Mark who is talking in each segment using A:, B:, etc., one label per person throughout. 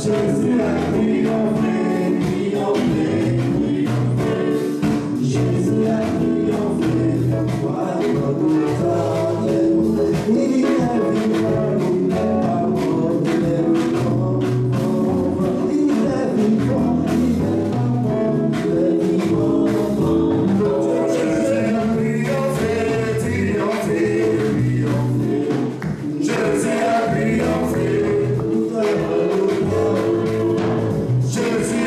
A: Jésus a triomphé, triomphé, triomphé. Jésus a triomphé, toi Golgotha. Il est vivant, il n'est pas mort, il est vivant. Il est vivant, il n'est pas mort, il est vivant. Jésus a triomphé, triomphé, triomphé. Jésus a triomphé, Jésus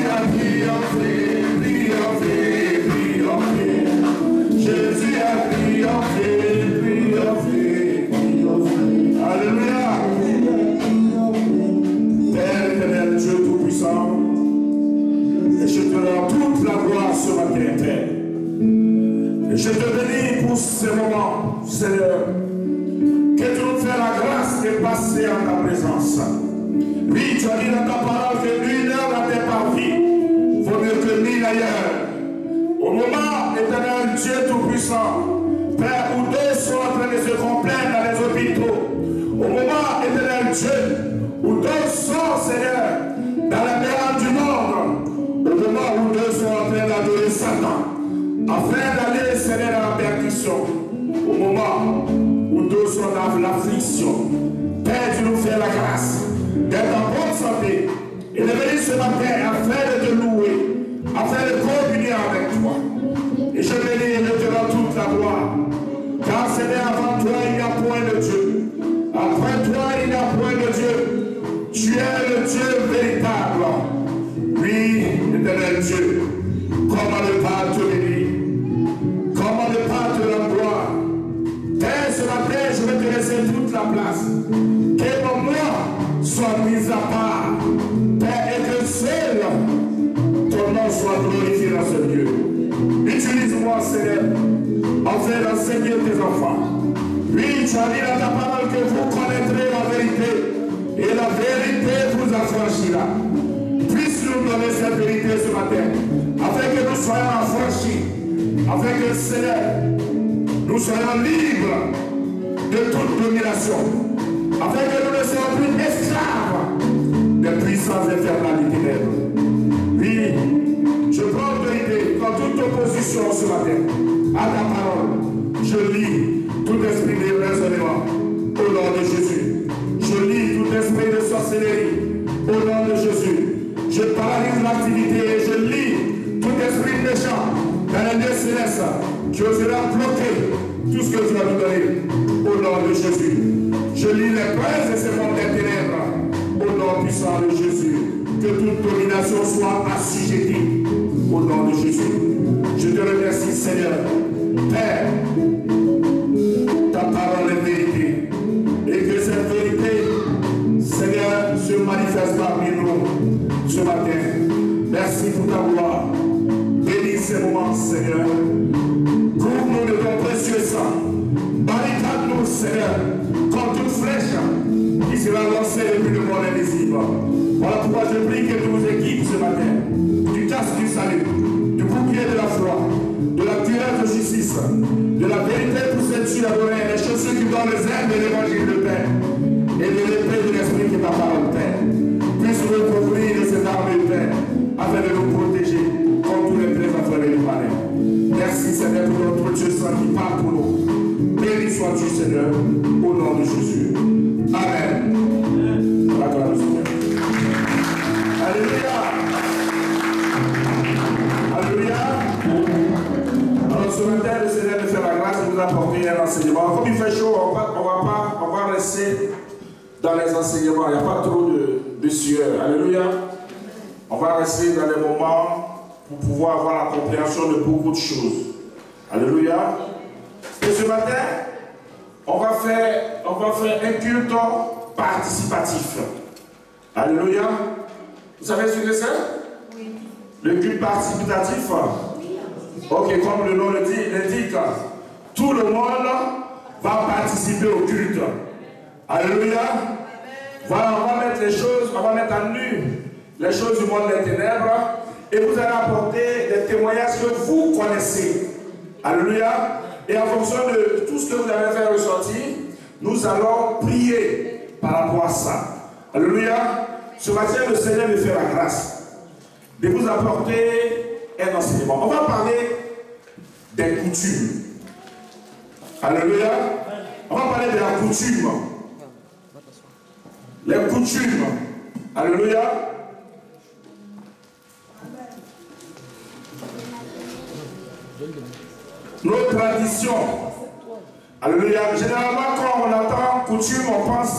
A: a triomphé, triomphé, triomphé. Jésus a triomphé. Je te bénis pour ce moment, Seigneur, que tu nous fais la grâce de passer en ta présence. Oui, tu as dit dans ta parole que une heure dans tes parvis vaut mieux que 1000 ailleurs. Au moment, éternel Dieu Tout-Puissant, Père, où deux sont en train de se complaindre dans les hôpitaux, au moment, éternel Dieu, où deux sont, Seigneur, dans la mer du monde, au moment où deux sont en train d'adorer Satan, afin d'aller, Seigneur, à la perdition, au moment où deux sont dans l'affliction, Père, tu nous fais la grâce d'être en bonne santé et de venir ce matin afin de te louer, afin de communier avec toi. Et je bénis et je te rends toute la gloire, car Seigneur, avant toi, il n'y a point de Dieu. Après toi, il n'y a point de Dieu. Tu es le Dieu véritable. Oui, éternel Dieu, comment ne pas te bénir? Comment ne pas te rendre gloire? Père, ce matin, je vais te laisser toute la place. Que mon nom soit mis à part. Père, et que seul ton nom soit glorifié dans ce lieu. Utilise-moi, Seigneur, afin d'enseigner tes enfants. Oui, tu as dit dans ta parole que vous connaîtrez la vérité, et la vérité vous affranchira. Puisse-nous donner cette vérité ce matin, afin que nous soyons affranchis, afin que, Seigneur, nous soyons libres de toute domination, afin que nous ne soyons plus esclaves des puissances infernales et ténèbres. Oui, je prends autorité dans toute opposition ce matin à ta parole. Je lis tout esprit de raisonnement au nom de Jésus. Je lis tout esprit de sorcellerie au nom de Jésus. Je paralyse l'activité et je lis tout esprit méchant dans les lieux célestes qui osera bloquer tout ce que tu as nous donné au nom de Jésus. Je lis les princes de ce monde des ténèbres au nom puissant de Jésus. Que toute domination soit assujettie au nom de Jésus. Je te remercie, Seigneur. Père, ta parole est vérité. Et que cette vérité, Seigneur, se manifeste parmi nous ce matin. Merci pour ta gloire. Bénis ces moments, Seigneur. Couvre-nous de ton précieux sang. Barricade-nous, Seigneur, comme toute flèche qui sera lancée depuis le monde invisible. Voilà pourquoi je prie que tu nous équipes ce matin du casque du salut, du bouclier de la foi, de la cuirasse de justice, de la vérité pour ceinture adorée, les chaussures qui donnent les ailes de l'évangile de paix et de l'épée de l'esprit qui est ta parole, Père. Puisse-nous recouvrir de cette arme de paix afin de nous protéger contre tous les plaies affolées du palais. Merci, Seigneur, pour notre Dieu saint qui parle pour nous. Béni sois-tu, Seigneur, au nom de Jésus. Amen. La gloire du Seigneur. Alléluia. Alléluia. Alors ce matin, le Seigneur nous fait la grâce de nous apporter un enseignement. Comme il fait chaud, on va rester dans les enseignements. Il n'y a pas trop de sueur. Alléluia. On va rester dans les moments pour pouvoir avoir la compréhension de beaucoup de choses. Alléluia. Et ce matin, on va faire un culte participatif. Alléluia. Vous savez ce que c'est? Oui. Le culte participatif. Ok, comme le nom l'indique, tout le monde va participer au culte. Alléluia. Voilà, on va mettre les choses, on va mettre à nu les choses du monde des ténèbres et vous allez apporter des témoignages que vous connaissez. Alléluia. Et en fonction de tout ce que vous avez fait ressortir, nous allons prier par rapport à ça. Alléluia. Ce matin, le Seigneur me fait la grâce de vous apporter un enseignement. On va parler des coutumes. Alléluia. On va parler de la coutume. Les coutumes. Alléluia. Nos traditions. Alléluia. Généralement, quand on entend coutume, on pense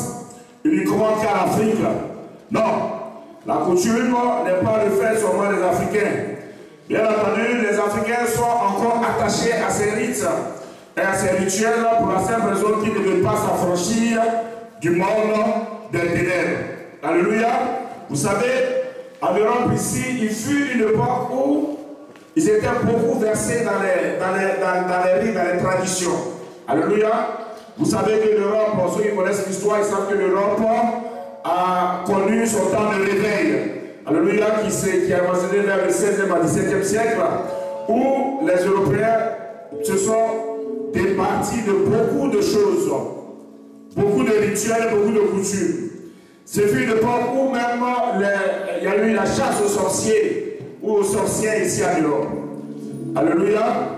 A: uniquement qu'à l'Afrique. Non. La coutume n'est pas le fait seulement des Africains. Bien entendu, les Africains sont encore attachés à ces rites et à ces rituels pour la simple raison qu'ils ne veulent pas s'affranchir du monde des ténèbres. Alléluia. Vous savez, en Europe ici, il fut une époque où ils étaient beaucoup versés dans les rites, dans les traditions. Alléluia. Vous savez que l'Europe, pour ceux qui connaissent l'histoire, ils savent que l'Europe a connu son temps de réveil. Alléluia, qui a avancé vers le 16e à 17e siècle, où les Européens se sont départis de beaucoup de choses, beaucoup de rituels, beaucoup de coutumes. C'est une époque où même il y a eu la chasse aux sorciers ou aux sorcières ici à l'Europe. Alléluia.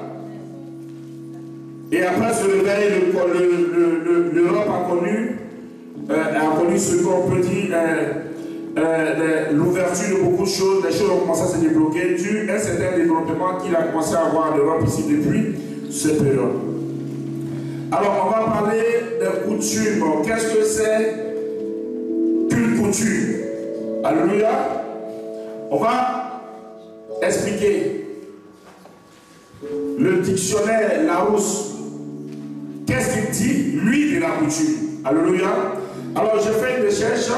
A: Et après ce réveil, l'Europe a connu ce qu'on peut dire l'ouverture de beaucoup de choses. Les choses ont commencé à se débloquer dû à un certain développement qu'il a commencé à avoir en Europe ici depuis cette période. Alors on va parler des coutumes. Qu'est-ce que c'est qu'une coutume? Alléluia. On va expliquer le dictionnaire Larousse. Qu'est-ce qu'il dit, lui, de la coutume? Alléluia. Alors, j'ai fait une recherche.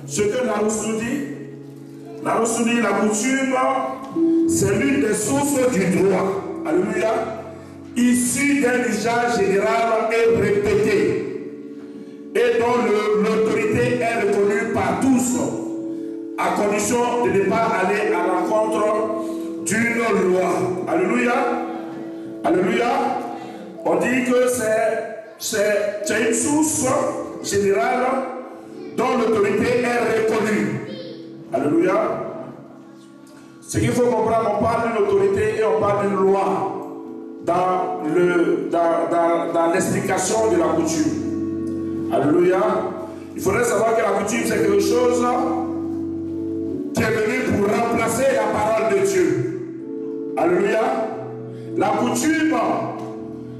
A: Ce que Larousse nous dit, Larousse nous dit la coutume, c'est l'une des sources du droit. Alléluia. Issue d'un usage général et répété, et dont l'autorité est reconnue par tous, à condition de ne pas aller à l'encontre d'une loi. Alléluia. Alléluia. On dit que c'est une source générale dont l'autorité est reconnue. Alléluia. Ce qu'il faut comprendre, on parle d'une autorité et on parle d'une loi dans l'explication de la coutume. Alléluia. Il faudrait savoir que la coutume, c'est quelque chose qui est venu pour remplacer la parole de Dieu. Alléluia. La coutume,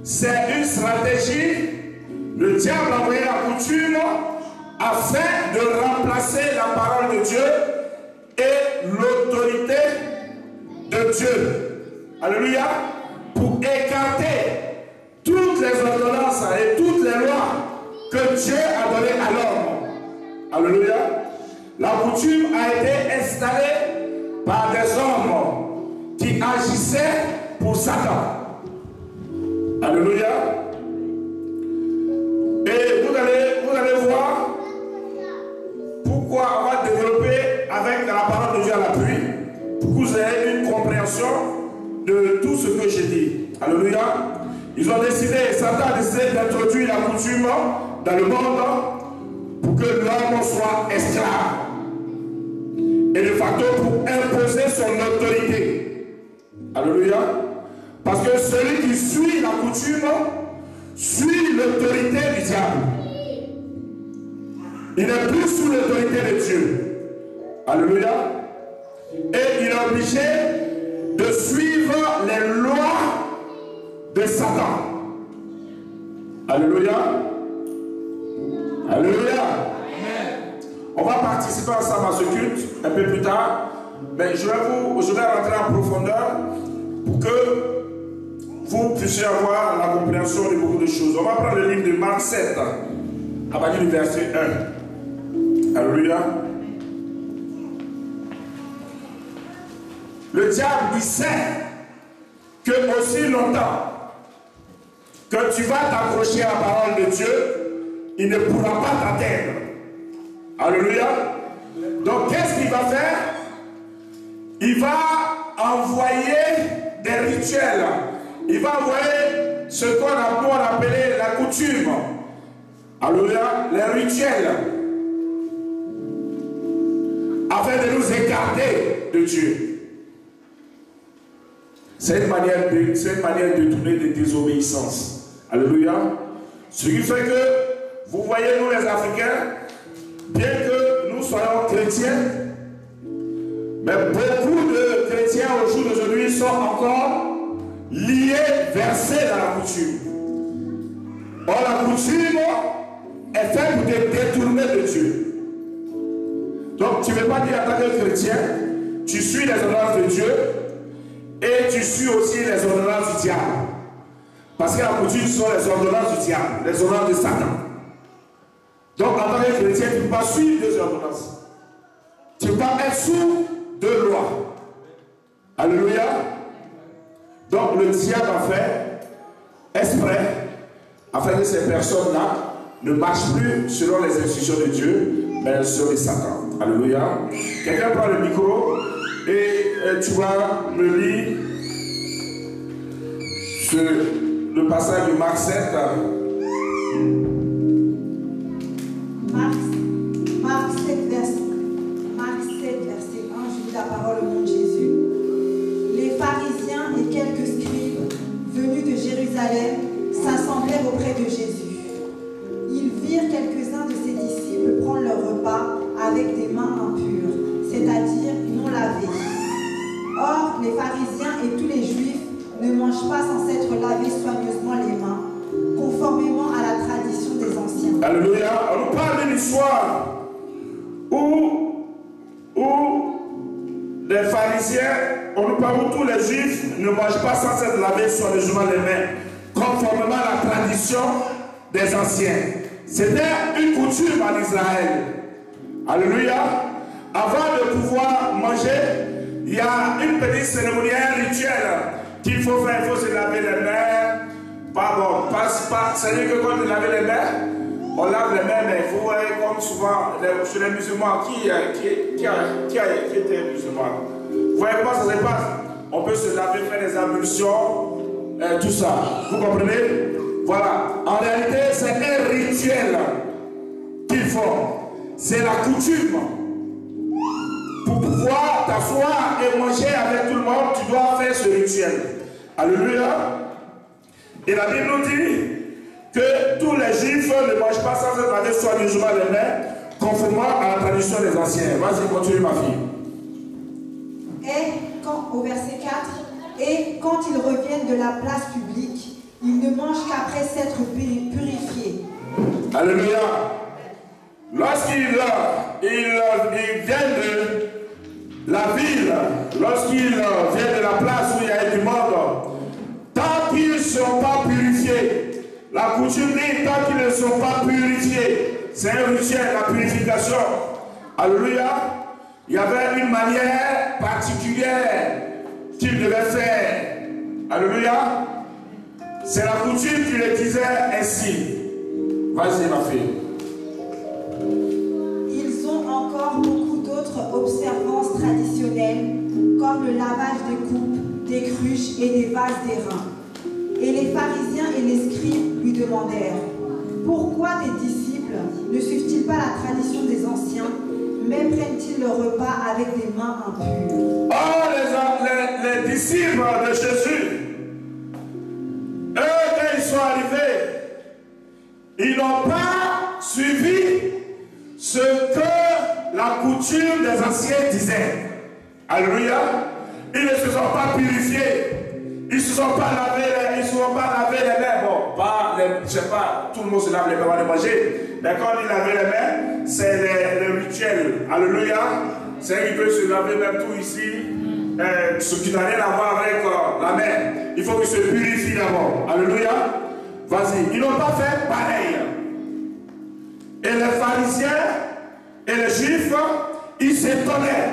A: c'est une stratégie. Le diable a envoyé la coutume afin de remplacer la parole de Dieu et l'autorité de Dieu. Alléluia. Pour écarter toutes les ordonnances et toutes les lois que Dieu a données à l'homme. Alléluia. La coutume a été installée par des hommes qui agissaient pour Satan. Alléluia. Et vous allez voir pourquoi on va développer avec la parole de Dieu à l'appui, pour que vous ayez une compréhension de tout ce que j'ai dit. Alléluia. Ils ont décidé, Satan a décidé d'introduire la coutume dans le monde pour que l'homme soit esclave. Et de facto pour imposer son autorité. Alléluia. Parce que celui qui suit la coutume suit l'autorité du diable. Il n'est plus sous l'autorité de Dieu. Alléluia. Et il est obligé de suivre les lois de Satan. Alléluia. Alléluia. On va participer ensemble à ce culte un peu plus tard. Mais je vais rentrer en profondeur pour que vous puissiez avoir la compréhension de beaucoup de choses. On va prendre le livre de Marc 7, à partir du verset 1. Alléluia. le diable, il sait que aussi longtemps que tu vas t'accrocher à la parole de Dieu, il ne pourra pas t'atteindre. Alléluia. Donc qu'est-ce qu'il va faire? Il va envoyer des rituels. Il va envoyer ce qu'on a appelé la coutume. Alléluia. Les rituels. Afin de nous écarter de Dieu. C'est une manière de tourner de désobéissance. Alléluia. Ce qui fait que, vous voyez, nous les Africains, bien que nous soyons chrétiens, mais beaucoup de chrétiens au jour d'aujourd'hui sont encore liés, versés dans la coutume. Or, la coutume est faite pour te détourner de Dieu. Donc, tu ne veux pas dire en tant que chrétien, tu suis les ordonnances de Dieu et tu suis aussi les ordonnances du diable. Parce que la coutume sont les ordonnances du diable, les ordonnances de Satan. Donc, en tant que chrétien, tu ne peux pas suivre deux ordonnances. Tu ne peux pas être sous deux lois. Alléluia. Donc, le diable a fait exprès afin que ces personnes-là ne marchent plus selon les instructions de Dieu, mais selon les Satan. Alléluia. Quelqu'un prend le micro et tu vas me lire le passage de Marc 7.
B: Marc 7, verset 1, je lis la parole au nom de Jésus. Les pharisiens et quelques scribes venus de Jérusalem s'assemblèrent auprès de Jésus. Ils virent quelques-uns de ses disciples prendre leur repas avec des mains impures, c'est-à-dire non lavées. Or, les pharisiens et tous les juifs ne mangent pas sans s'être lavés soigneusement les mains, conformément à la tradition des anciens.
A: Alléluia. On nous parle d'une histoire où les pharisiens, on nous parle où tous les juifs ne mangent pas sans s'être lavés soigneusement les mains, conformément à la tradition des anciens. C'était une coutume en Israël. Alléluia. Avant de pouvoir manger, il y a une petite cérémonie, un rituel qu'il faut faire. Il faut se laver les mains. C'est-à-dire que quand on lave les mains, on lave les mains, mais il faut voir comme souvent chez les musulmans, qui était musulman. Vous voyez comment ça se passe? On peut se laver, faire des ablutions, tout ça. Vous comprenez? Voilà. En réalité, c'est un rituel qu'il faut. C'est la coutume. Pour pouvoir t'asseoir et manger avec tout le monde, tu dois faire ce rituel. Alléluia. Et la Bible nous dit que tous les juifs ne mangent pas sans se laver soigneusement les mains, conformément à la tradition des anciens. Vas-y, continue ma fille.
B: Au verset 4, et quand ils reviennent de la place publique, ils ne mangent qu'après s'être purifiés.
A: Alléluia. Lorsqu'ils viennent de la ville, lorsqu'ils viennent de la place où il y a du monde, tant qu'ils ne sont pas purifiés, la coutume dit tant qu'ils ne sont pas purifiés, c'est un rituel, la purification. Alléluia. Il y avait une manière particulière qu'ils devaient faire. Alléluia. C'est la coutume qui le disait ainsi. Vas-y ma fille.
B: Ils ont encore beaucoup d'autres observances traditionnelles, comme le lavage des coupes, des cruches et des vases d'airain. Et les pharisiens et les scribes lui demandèrent: pourquoi tes disciples ne suivent-ils pas la tradition des anciens, mais prennent-ils le repas avec des mains impures?
A: Oh, les disciples de Jésus, eux, quand ils sont arrivés, ils n'ont pas suivi ce que la coutume des anciens disait. Alléluia. Ils ne se sont pas purifiés. Ils ne se sont pas lavés les mains. Bon, je ne sais pas, tout le monde se lave les mains avant de manger. Mais quand ils lavaient les mains, c'est le rituel. Alléluia. C'est qu'ils peuvent se laver même tout ici. Ce qui n'a rien à voir avec la main. Il faut qu'ils se purifient d'abord. Alléluia. Vas-y. Ils n'ont pas fait pareil. Et les pharisiens et les juifs, ils s'étonnaient.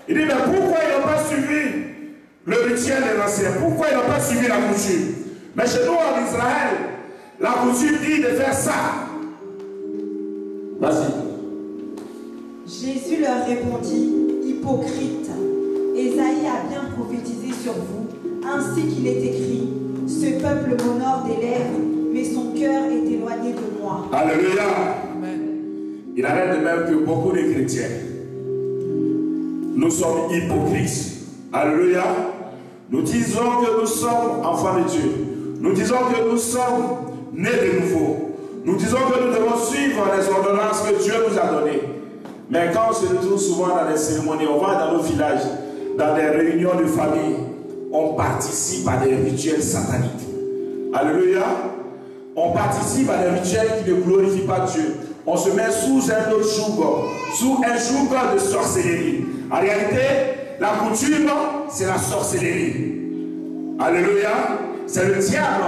A: Ils disent, mais pourquoi ils n'ont pas suivi le rituel des anciens. Pourquoi ils n'ont pas suivi la coutume? Mais chez nous en Israël, la coutume dit de faire ça. Vas-y.
B: Jésus leur répondit, hypocrite, Ésaïe a bien prophétisé sur vous, ainsi qu'il est écrit, ce peuple m'honore des lèvres, mais son cœur est éloigné de moi.
A: Alléluia. Amen. Il en est de même que beaucoup de chrétiens. Nous sommes hypocrites. Alléluia. Nous disons que nous sommes enfants de Dieu. Nous disons que nous sommes nés de nouveau. Nous disons que nous devons suivre les ordonnances que Dieu nous a données. Mais quand on se retrouve souvent dans les cérémonies, on va dans nos villages, dans des réunions de famille, on participe à des rituels sataniques. Alléluia. On participe à des rituels qui ne glorifient pas Dieu. On se met sous un autre joug, sous un joug de sorcellerie. En réalité, la coutume, c'est la sorcellerie. Alléluia. C'est le diable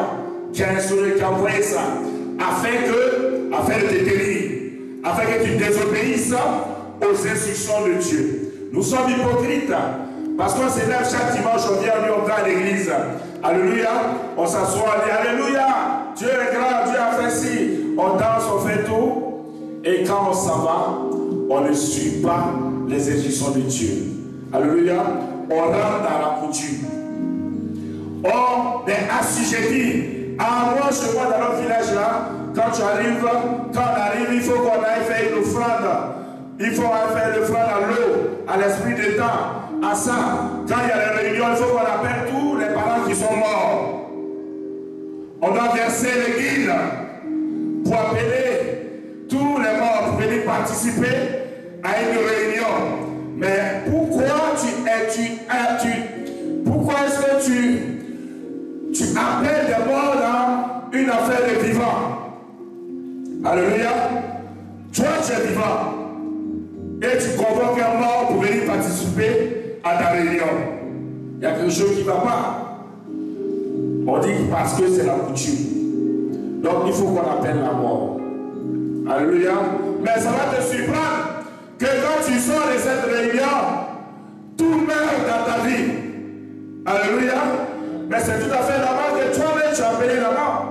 A: qui a instauré, qui a envoyé ça, afin de te détruire, afin que tu désobéisses aux instructions de Dieu. Nous sommes hypocrites, parce qu'on s'élève chaque dimanche, on vient, on va à l'église. Alléluia. On s'assoit, on dit Alléluia. Dieu est grand, Dieu a fait ci. On danse, on fait tout. Et quand on s'en va, on ne suit pas les instructions de Dieu. Alléluia. On rentre dans la coutume. On est assujetti. À moi, chez moi, dans notre village là, quand on arrive, il faut qu'on aille faire une offrande. Il faut faire l'offrande à l'eau, à l'esprit de temps, à ça. Quand il y a les réunions, il faut qu'on appelle tous les parents qui sont morts. On doit verser les guides pour appeler tous les morts pour venir participer à une réunion. Mais pourquoi pourquoi est-ce que tu appelles des morts dans une affaire de vivant? Alléluia. Toi, tu es vivant. Et tu convoques un mort pour venir participer à ta réunion. Il y a quelque chose qui ne va pas. On dit parce que c'est la coutume. Donc il faut qu'on appelle la mort. Alléluia. Mais ça va te surprendre que quand tu sors de cette réunion, tout meurt dans ta vie. Alléluia. Mais c'est tout à fait normal que toi-même tu as appelé la mort.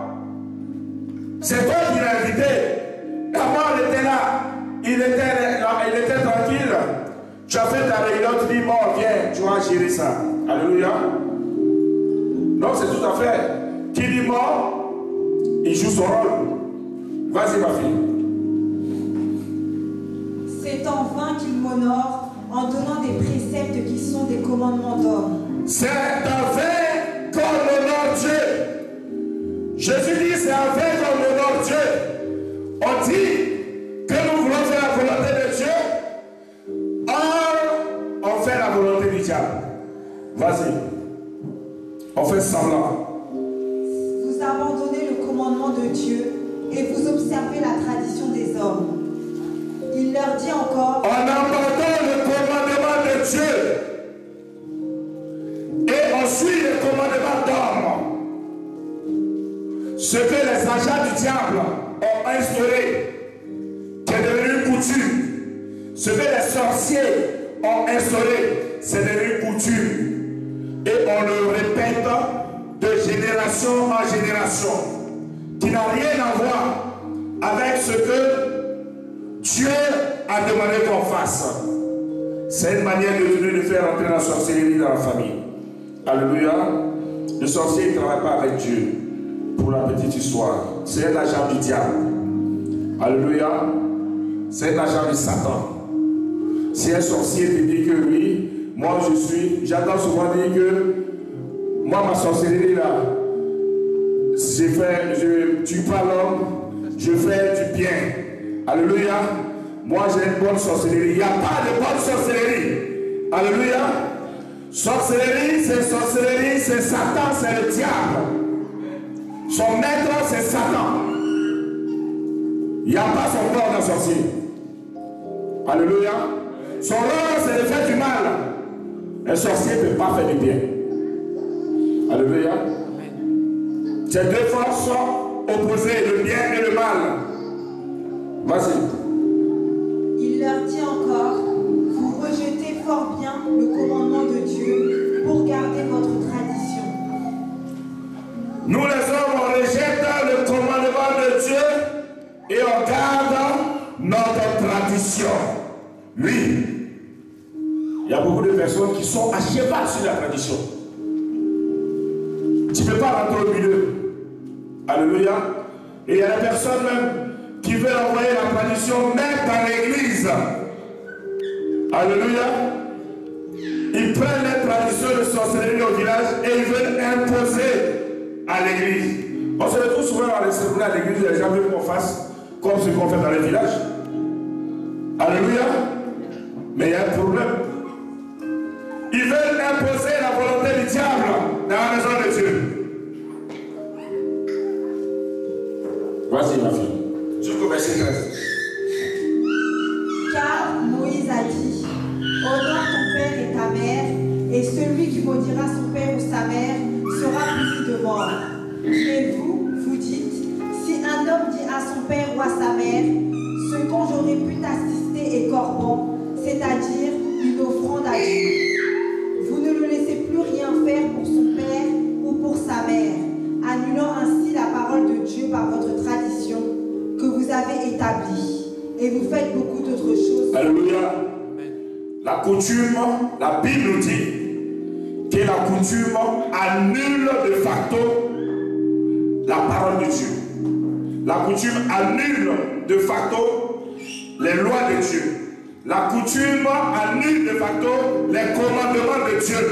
A: C'est toi qui l'as invité. La mort était là. Il était tranquille. Tu as fait ta réunion, tu dis mort, viens, tu vas gérer ça. Alléluia. Donc c'est tout à fait. Qui dit mort, il joue son rôle. Vas-y ma fille.
B: C'est en vain qu'il m'honore en donnant des préceptes qui sont des commandements d'homme.
A: C'est en vain qu'on honore Dieu. Jésus dit c'est en vain qu'on honore Dieu. On dit que nous voulons faire la volonté de Dieu. Or, on fait la volonté du diable. Vas-y. On fait semblant.
B: Vous abandonnez le commandement de Dieu et vous observez la tradition des hommes. Il leur dit encore,
A: on abandonne le commandement de Dieu et on suit le commandement d'homme. Ce que les agents du diable ont instauré, qui est devenu une coutume. Ce que les sorciers ont instauré, c'est devenu une coutume. Et on le répète de génération en génération, qui n'a rien à voir avec ce que Dieu a demandé qu'on fasse. C'est une manière de faire entrer la sorcellerie dans la famille. Alléluia. Le sorcier ne travaille pas avec Dieu. Pour la petite histoire, c'est un agent du diable. Alléluia. C'est un agent de Satan. Si un sorcier te dit que oui, moi j'entends souvent dire que moi ma sorcellerie là, je tue pas l'homme, je fais du bien. Alléluia. Moi j'ai une bonne sorcellerie. Il n'y a pas de bonne sorcellerie. Alléluia. Sorcellerie, c'est Satan, c'est le diable. Son maître, c'est Satan. Il n'y a pas son corps d'un sorcier. Alléluia. Son rôle, c'est de faire du mal. Un sorcier ne peut pas faire du bien. Alléluia. Ces deux forces sont opposées, le bien et le mal. Vas-y.
B: Il leur dit encore, vous rejetez fort bien le commandement de Dieu pour garder votre
A: Il y a beaucoup de personnes qui sont à cheval sur la tradition. Tu ne peux pas rentrer au milieu. Alléluia. Et il y a des personnes même qui veulent envoyer la tradition même dans l'église. Alléluia. Ils prennent les traditions de sorcellerie au village et ils veulent imposer à l'église. On se retrouve souvent dans les cérémonies à l'église, les gens veulent qu'on fasse comme ce qu'on fait dans les villages. Alléluia. Mais il y a un problème. Ils veulent imposer la volonté du diable dans la maison de Dieu. Vas-y ma fille. Jusqu'au verset 13.
B: Car Moïse a dit, honore ton père et ta mère, et celui qui maudira son père ou sa mère sera puni de mort. Mais vous, vous dites, si un homme dit à son père ou à sa mère, ce dont j'aurais pu t'assister est corban, c'est-à-dire une offrande à Dieu. Vous ne le laissez plus rien faire pour son père ou pour sa mère, annulant ainsi la parole de Dieu par votre tradition que vous avez établie. Et vous faites beaucoup d'autres choses.
A: Alléluia. La coutume, la Bible nous dit que la coutume annule de facto la parole de Dieu. La coutume annule de facto les lois de Dieu. La coutume annule de facto les commandements de Dieu.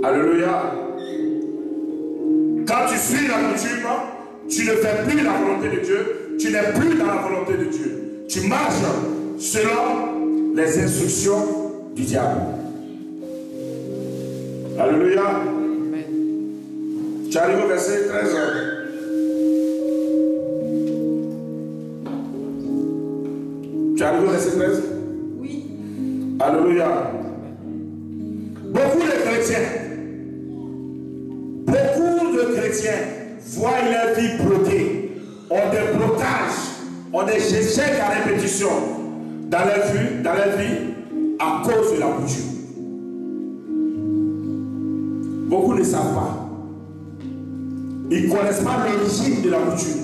A: Alléluia. Quand tu suis la coutume, tu ne fais plus la volonté de Dieu, tu n'es plus dans la volonté de Dieu. Tu marches selon les instructions du diable. Alléluia. Amen. Tu arrives au verset 13. Tu arrives au verset 13?
B: Oui.
A: Alléluia. Beaucoup de chrétiens voient leur vie bloquée, ont des blocages, ont des échecs à répétition dans leur vie à cause de la coutume. Beaucoup ne savent pas. Ils ne connaissent pas l'origine de la coutume.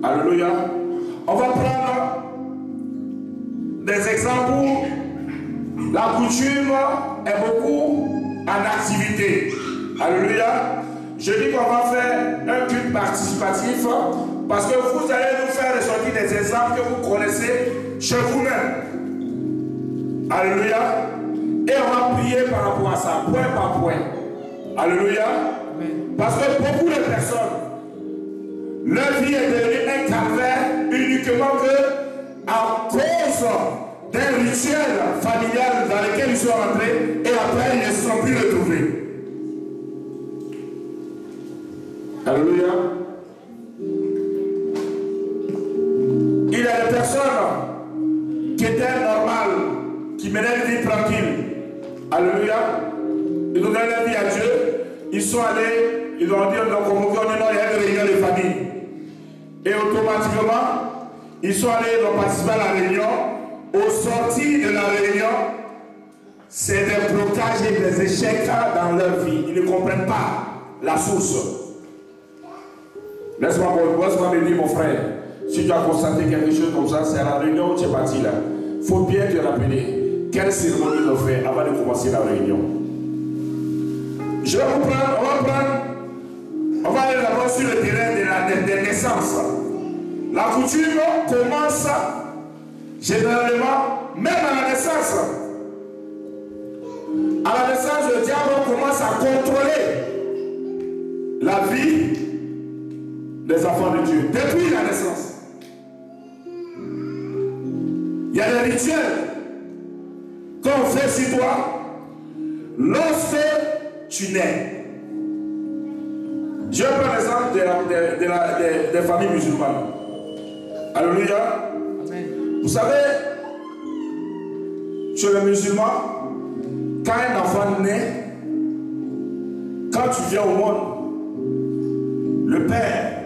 A: Alléluia. On va prendre des exemples où la coutume est beaucoup en activité. Alléluia. Je dis qu'on va faire un culte participatif parce que vous allez nous faire ressortir des exemples que vous connaissez chez vous-même. Alléluia. Et on va prier par rapport à ça, point par point. Alléluia. Amen. Parce que beaucoup de personnes, leur vie est devenue un calvaire uniquement à cause d'un rituel familial dans lequel ils sont rentrés et après ils ne se sont plus retrouvés. Alléluia. Il y a des personnes qui étaient normales, qui menaient une vie tranquille. Alléluia. Ils ont donné la vie à Dieu. Ils sont allés, ils ont dit, on a convoqué, on dit non, il y a une réunion de famille. Et automatiquement, ils sont allés, ils ont participé à la réunion. Au sortir de la réunion, c'est des blocages et des échecs dans leur vie. Ils ne comprennent pas la source. Laisse-moi me dire, mon frère, si tu as constaté quelque chose comme ça, c'est à la réunion où tu es parti là. Il faut bien te rappeler quelle cérémonie ils ont fait avant de commencer la réunion. On va aller d'abord sur le terrain des naissances. La coutume commence généralement même à la naissance. À la naissance, le diable commence à contrôler la vie des enfants de Dieu, depuis la naissance. Il y a des rituels qu'on fait sur toi lorsque tu nais. Je prends l'exemple des familles musulmanes. Alléluia. Amen. Vous savez, chez les musulmans, quand un enfant naît, quand tu viens au monde, le père,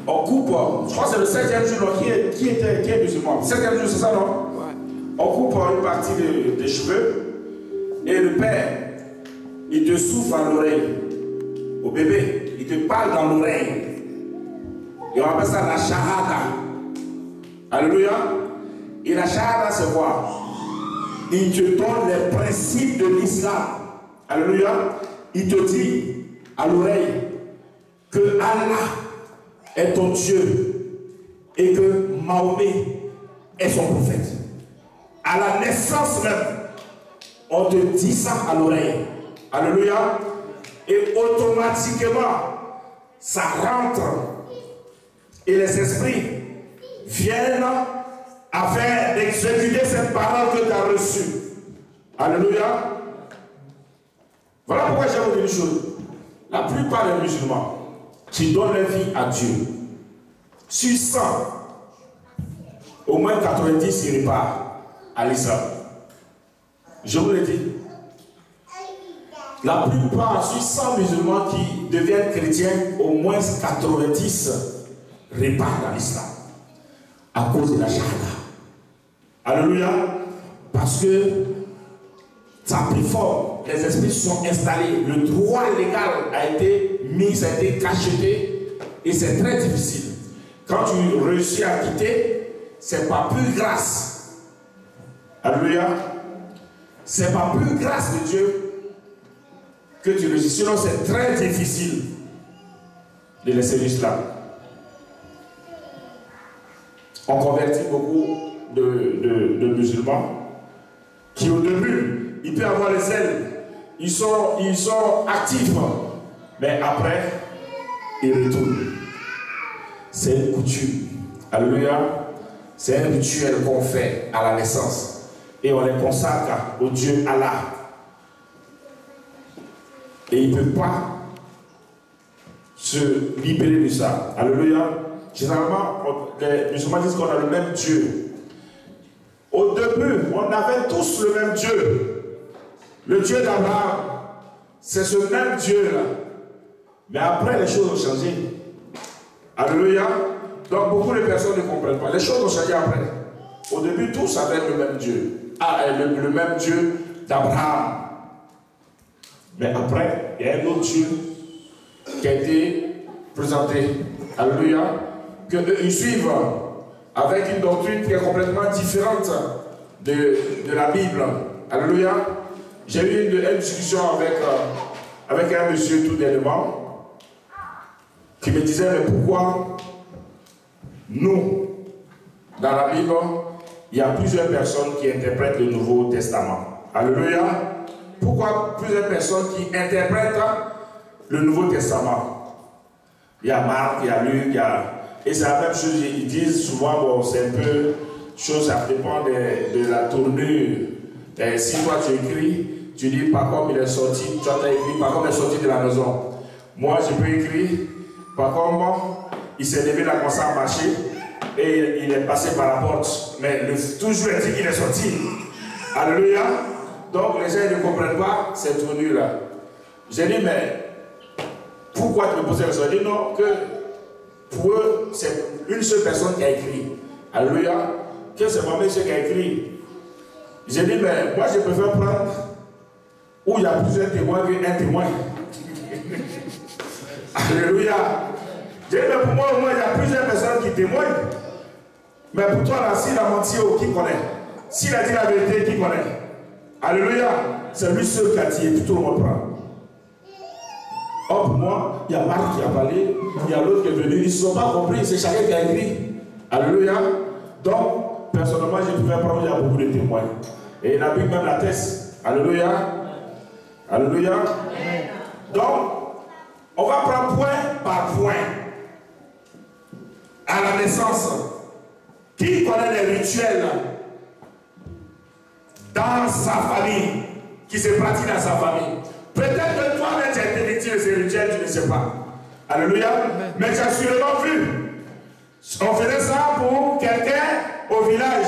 A: on coupe, je crois que c'est le 7e jour qui est musulman. 7e jour, c'est ça, non? Ouais. On coupe une partie des cheveux et le père, il te souffle à l'oreille au bébé, il te parle dans l'oreille. Et on appelle ça la shahada. Alléluia. Et la Shahada, c'est quoi? Il te donne les principes de l'islam. Alléluia. Il te dit à l'oreille que Allah est ton Dieu et que Mahomet est son prophète. À la naissance même, on te dit ça à l'oreille. Alléluia. Et automatiquement, ça rentre. Et les esprits viennent afin d'exécuter cette parole que tu as reçue. Alléluia. Voilà pourquoi j'ai vous dire une chose. La plupart des musulmans qui donnent leur vie à Dieu, sur 100, au moins 90 ils repartent à l'islam. Je vous le dis. La plupart, sur 100 musulmans qui deviennent chrétiens, au moins 90 repartent à l'islam. À cause de la Shahada. Alléluia. Parce que ça a pris fort. Les esprits sont installés. Le droit légal a été mis, ça a été cacheté. Et c'est très difficile. Quand tu réussis à quitter, c'est pas plus grâce. Alléluia. C'est pas plus grâce de Dieu que tu réussis. Sinon, c'est très difficile de laisser l'islam. On convertit beaucoup de musulmans qui au début, ils peuvent avoir les ailes, ils sont actifs, mais après, ils retournent. C'est une coutume. Alléluia. C'est un rituel qu'on fait à la naissance. Et on les consacre au Dieu Allah. Et il ne peut pas se libérer de ça. Alléluia. Généralement, les musulmans disent qu'on a le même Dieu. Au début, on avait tous le même Dieu. Le Dieu d'Abraham. C'est ce même Dieu-là. Mais après, les choses ont changé. Alléluia. Donc, beaucoup de personnes ne comprennent pas. Les choses ont changé après. Au début, tous avaient le même Dieu. Le même Dieu d'Abraham. Mais après, il y a un autre Dieu qui a été présenté. Alléluia. Que ils suivent avec une doctrine qui est complètement différente de la Bible. Alléluia. J'ai eu une discussion avec un monsieur tout dernièrement qui me disait, mais pourquoi nous, dans la Bible, il y a plusieurs personnes qui interprètent le Nouveau Testament. Alléluia. Pourquoi plusieurs personnes qui interprètent le Nouveau Testament? Il y a Marc, il y a Luc, et c'est la même chose, ils disent souvent, bon, c'est un peu, chose, ça dépend de la tournure. Et si toi tu écris, tu dis par comme il est sorti, tu as écrit par comme il est sorti de la maison. Moi, je peux écrire par comme il s'est levé, il a commencé à marcher, et il est passé par la porte. Mais toujours il dit qu'il est sorti. Alléluia. Donc les gens ne comprennent pas cette tournure-là. J'ai dit, mais pourquoi tu me poses la question? J'ai dit non, que pour eux, c'est une seule personne qui a écrit. Alléluia. Que c'est moi-même qui a écrit. J'ai dit, mais moi je préfère prendre où il y a plusieurs témoins qu'un témoin. Alléluia. J'ai dit, mais pour moi, au moins, il y a plusieurs personnes qui témoignent. Mais pour toi, là, s'il a menti, qui connaît? S'il a dit la vérité, qui connaît? Alléluia. C'est lui seul qui a dit, et puis tout le monde prend. Or, pour moi, il y a Marc qui a parlé, il y a l'autre qui est venu, ils ne sont pas compris, c'est chacun qui a écrit. Alléluia. Donc, personnellement, je pouvais prendre, il y a beaucoup de témoins. Et la Bible même l'atteste. Alléluia. Alléluia. Donc, on va prendre point par point. À la naissance, qui connaît les rituels dans sa famille, qui se pratique dans sa famille? Peut-être que toi-même tu as été victime de ces rituels, tu ne sais pas. Alléluia. Mais tu as sûrement vu. On faisait ça pour quelqu'un au village.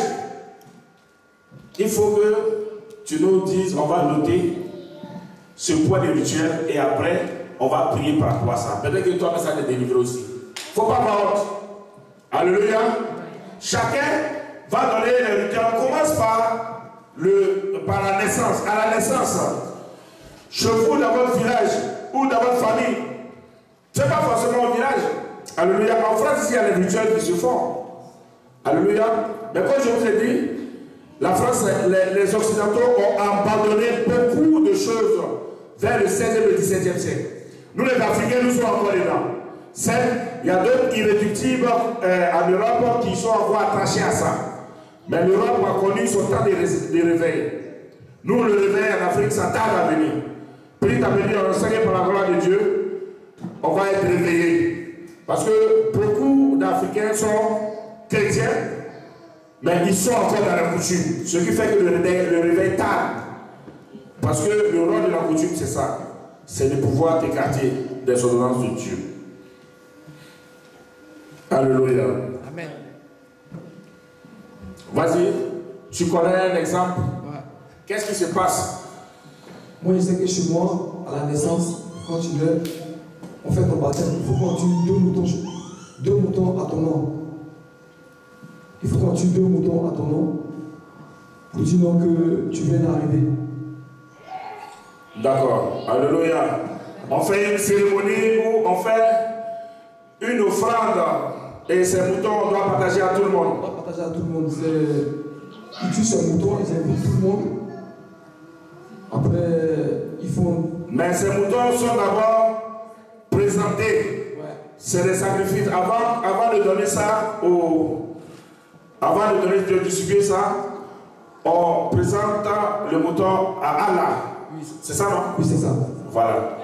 A: Il faut que tu nous dises, on va noter ce point de rituel et après, on va prier par toi ça. Peut-être que toi, ça te délivrer aussi. Il ne faut pas avoir honte. Alléluia. Chacun va donner les rituels. On commence par la naissance. À la naissance, chez vous, dans votre village ou dans votre famille, ce n'est pas forcément au village. Alléluia. En France, il y a les rituels qui se font. Alléluia. Mais comme je vous ai dit, la France, les Occidentaux ont abandonné beaucoup de choses vers le 16e et le 17e siècle. Nous les Africains, nous sommes encore dedans. Il y a d'autres irréductibles en Europe qui sont encore attachés à ça. Mais l'Europe a connu son temps de réveil. Nous, le réveil en Afrique, ça tarde à venir. Petit à petit, on enseigne par la gloire de Dieu, on va être réveillés. Parce que beaucoup d'Africains sont chrétiens, mais ils sont encore dans la coutume. Ce qui fait que le réveil tarde. Parce que le rôle de la coutume, c'est ça. C'est de pouvoir t'écarter des ordonnances de Dieu. Alléluia.
C: Amen.
A: Vas-y, tu connais un exemple? Ouais. Qu'est-ce qui se passe?
D: Moi, je sais que chez moi, à la naissance, quand tu meurs, on fait ton baptême. Il faut qu'on tue deux moutons à ton nom. Il faut qu'on tue 2 moutons à ton nom pour dire non que tu viens d'arriver.
A: D'accord. Alléluia. On fait une cérémonie où on fait une offrande et ces moutons, on doit partager à tout le monde.
D: On doit partager à tout le monde. Ils tuent ces moutons, ils invitent tout le monde. Après, ils font...
A: Mais ces moutons sont d'abord présentés. Ouais. C'est des sacrifices. Avant de donner ça Avant de distribuer ça, on présente le mouton à Allah. Oui. C'est ça, non?
D: Oui, c'est ça.
A: Voilà.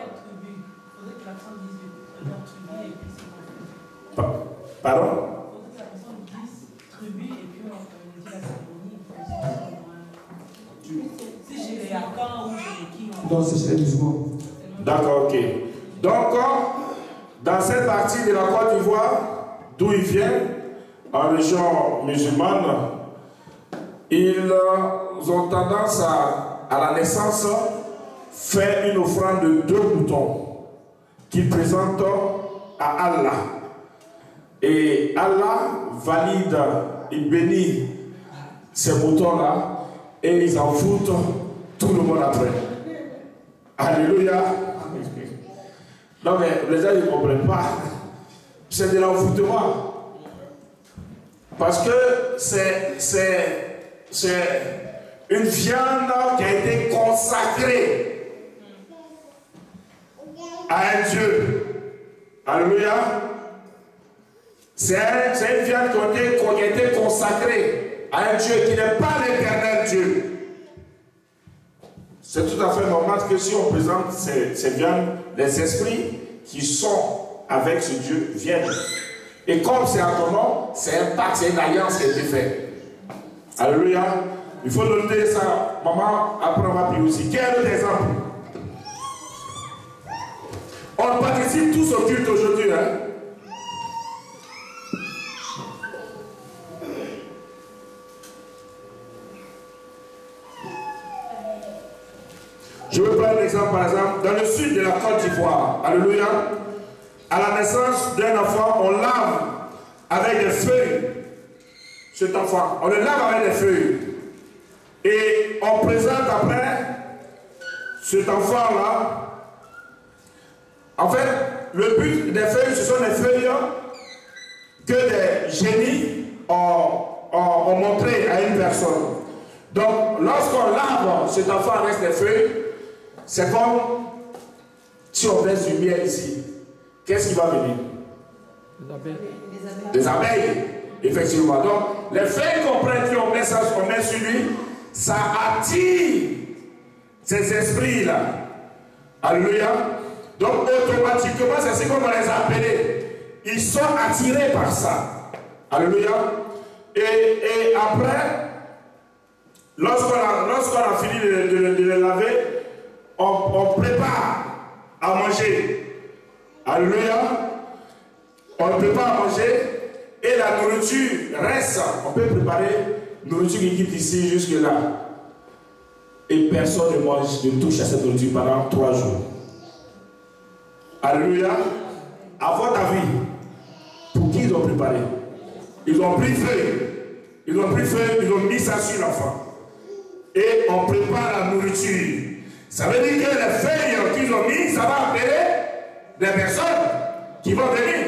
A: Pardon?
D: Donc, c'est chez les musulmans.
A: D'accord, ok. Donc, dans cette partie de la Côte d'Ivoire, d'où il vient, en région musulmane, ils ont tendance à la naissance faire une offrande de 2 moutons qu'ils présentent à Allah. Et Allah valide, il bénit ces moutons-là et ils en foutent tout le monde après. Alléluia. Non mais les gens ne comprennent pas. C'est de l'enfoutement. Parce que c'est une viande qui a été consacrée à un Dieu. Alléluia. C'est une viande qui a été consacrée à un Dieu qui n'est pas l'éternel Dieu. C'est tout à fait normal que si on présente ces viandes, les esprits qui sont avec ce Dieu viennent. Et comme c'est à ton nom, c'est un pacte, c'est une alliance qui a été faite. Alléluia. Il faut noter ça. Maman, après on va prier aussi. Quel autre exemple? On participe tous au culte aujourd'hui. Hein? Je vais prendre un exemple, par exemple, dans le sud de la Côte d'Ivoire. Alléluia. À la naissance d'un enfant, on lave avec des feuilles cet enfant. On le lave avec des feuilles. Et on présente après cet enfant-là. En fait, le but des feuilles, ce sont des feuilles que des génies ont montré à une personne. Donc, lorsqu'on lave cet enfant avec des feuilles, c'est comme si on verse du miel ici. Qu'est-ce qui va venir?
C: Les abeilles.
A: Des abeilles, effectivement. Donc, les feuilles qu'on prend, on met sur lui, ça attire ces esprits-là. Alléluia. Donc, automatiquement, c'est ce qu'on va les appeler. Ils sont attirés par ça. Alléluia. Et après, lorsqu'on a fini de les laver, on prépare à manger. Alléluia. On prépare à manger et la nourriture reste. On peut préparer nourriture qui quitte ici jusque là. Et personne ne mange, ne touche à cette nourriture pendant 3 jours. Alléluia. À votre avis, pour qui ils ont préparé? Ils ont pris feu. Ils ont mis ça sur l'enfant. Et on prépare la nourriture. Ça veut dire que les feuilles qu'ils ont mis, ça va appeler des personnes qui vont venir.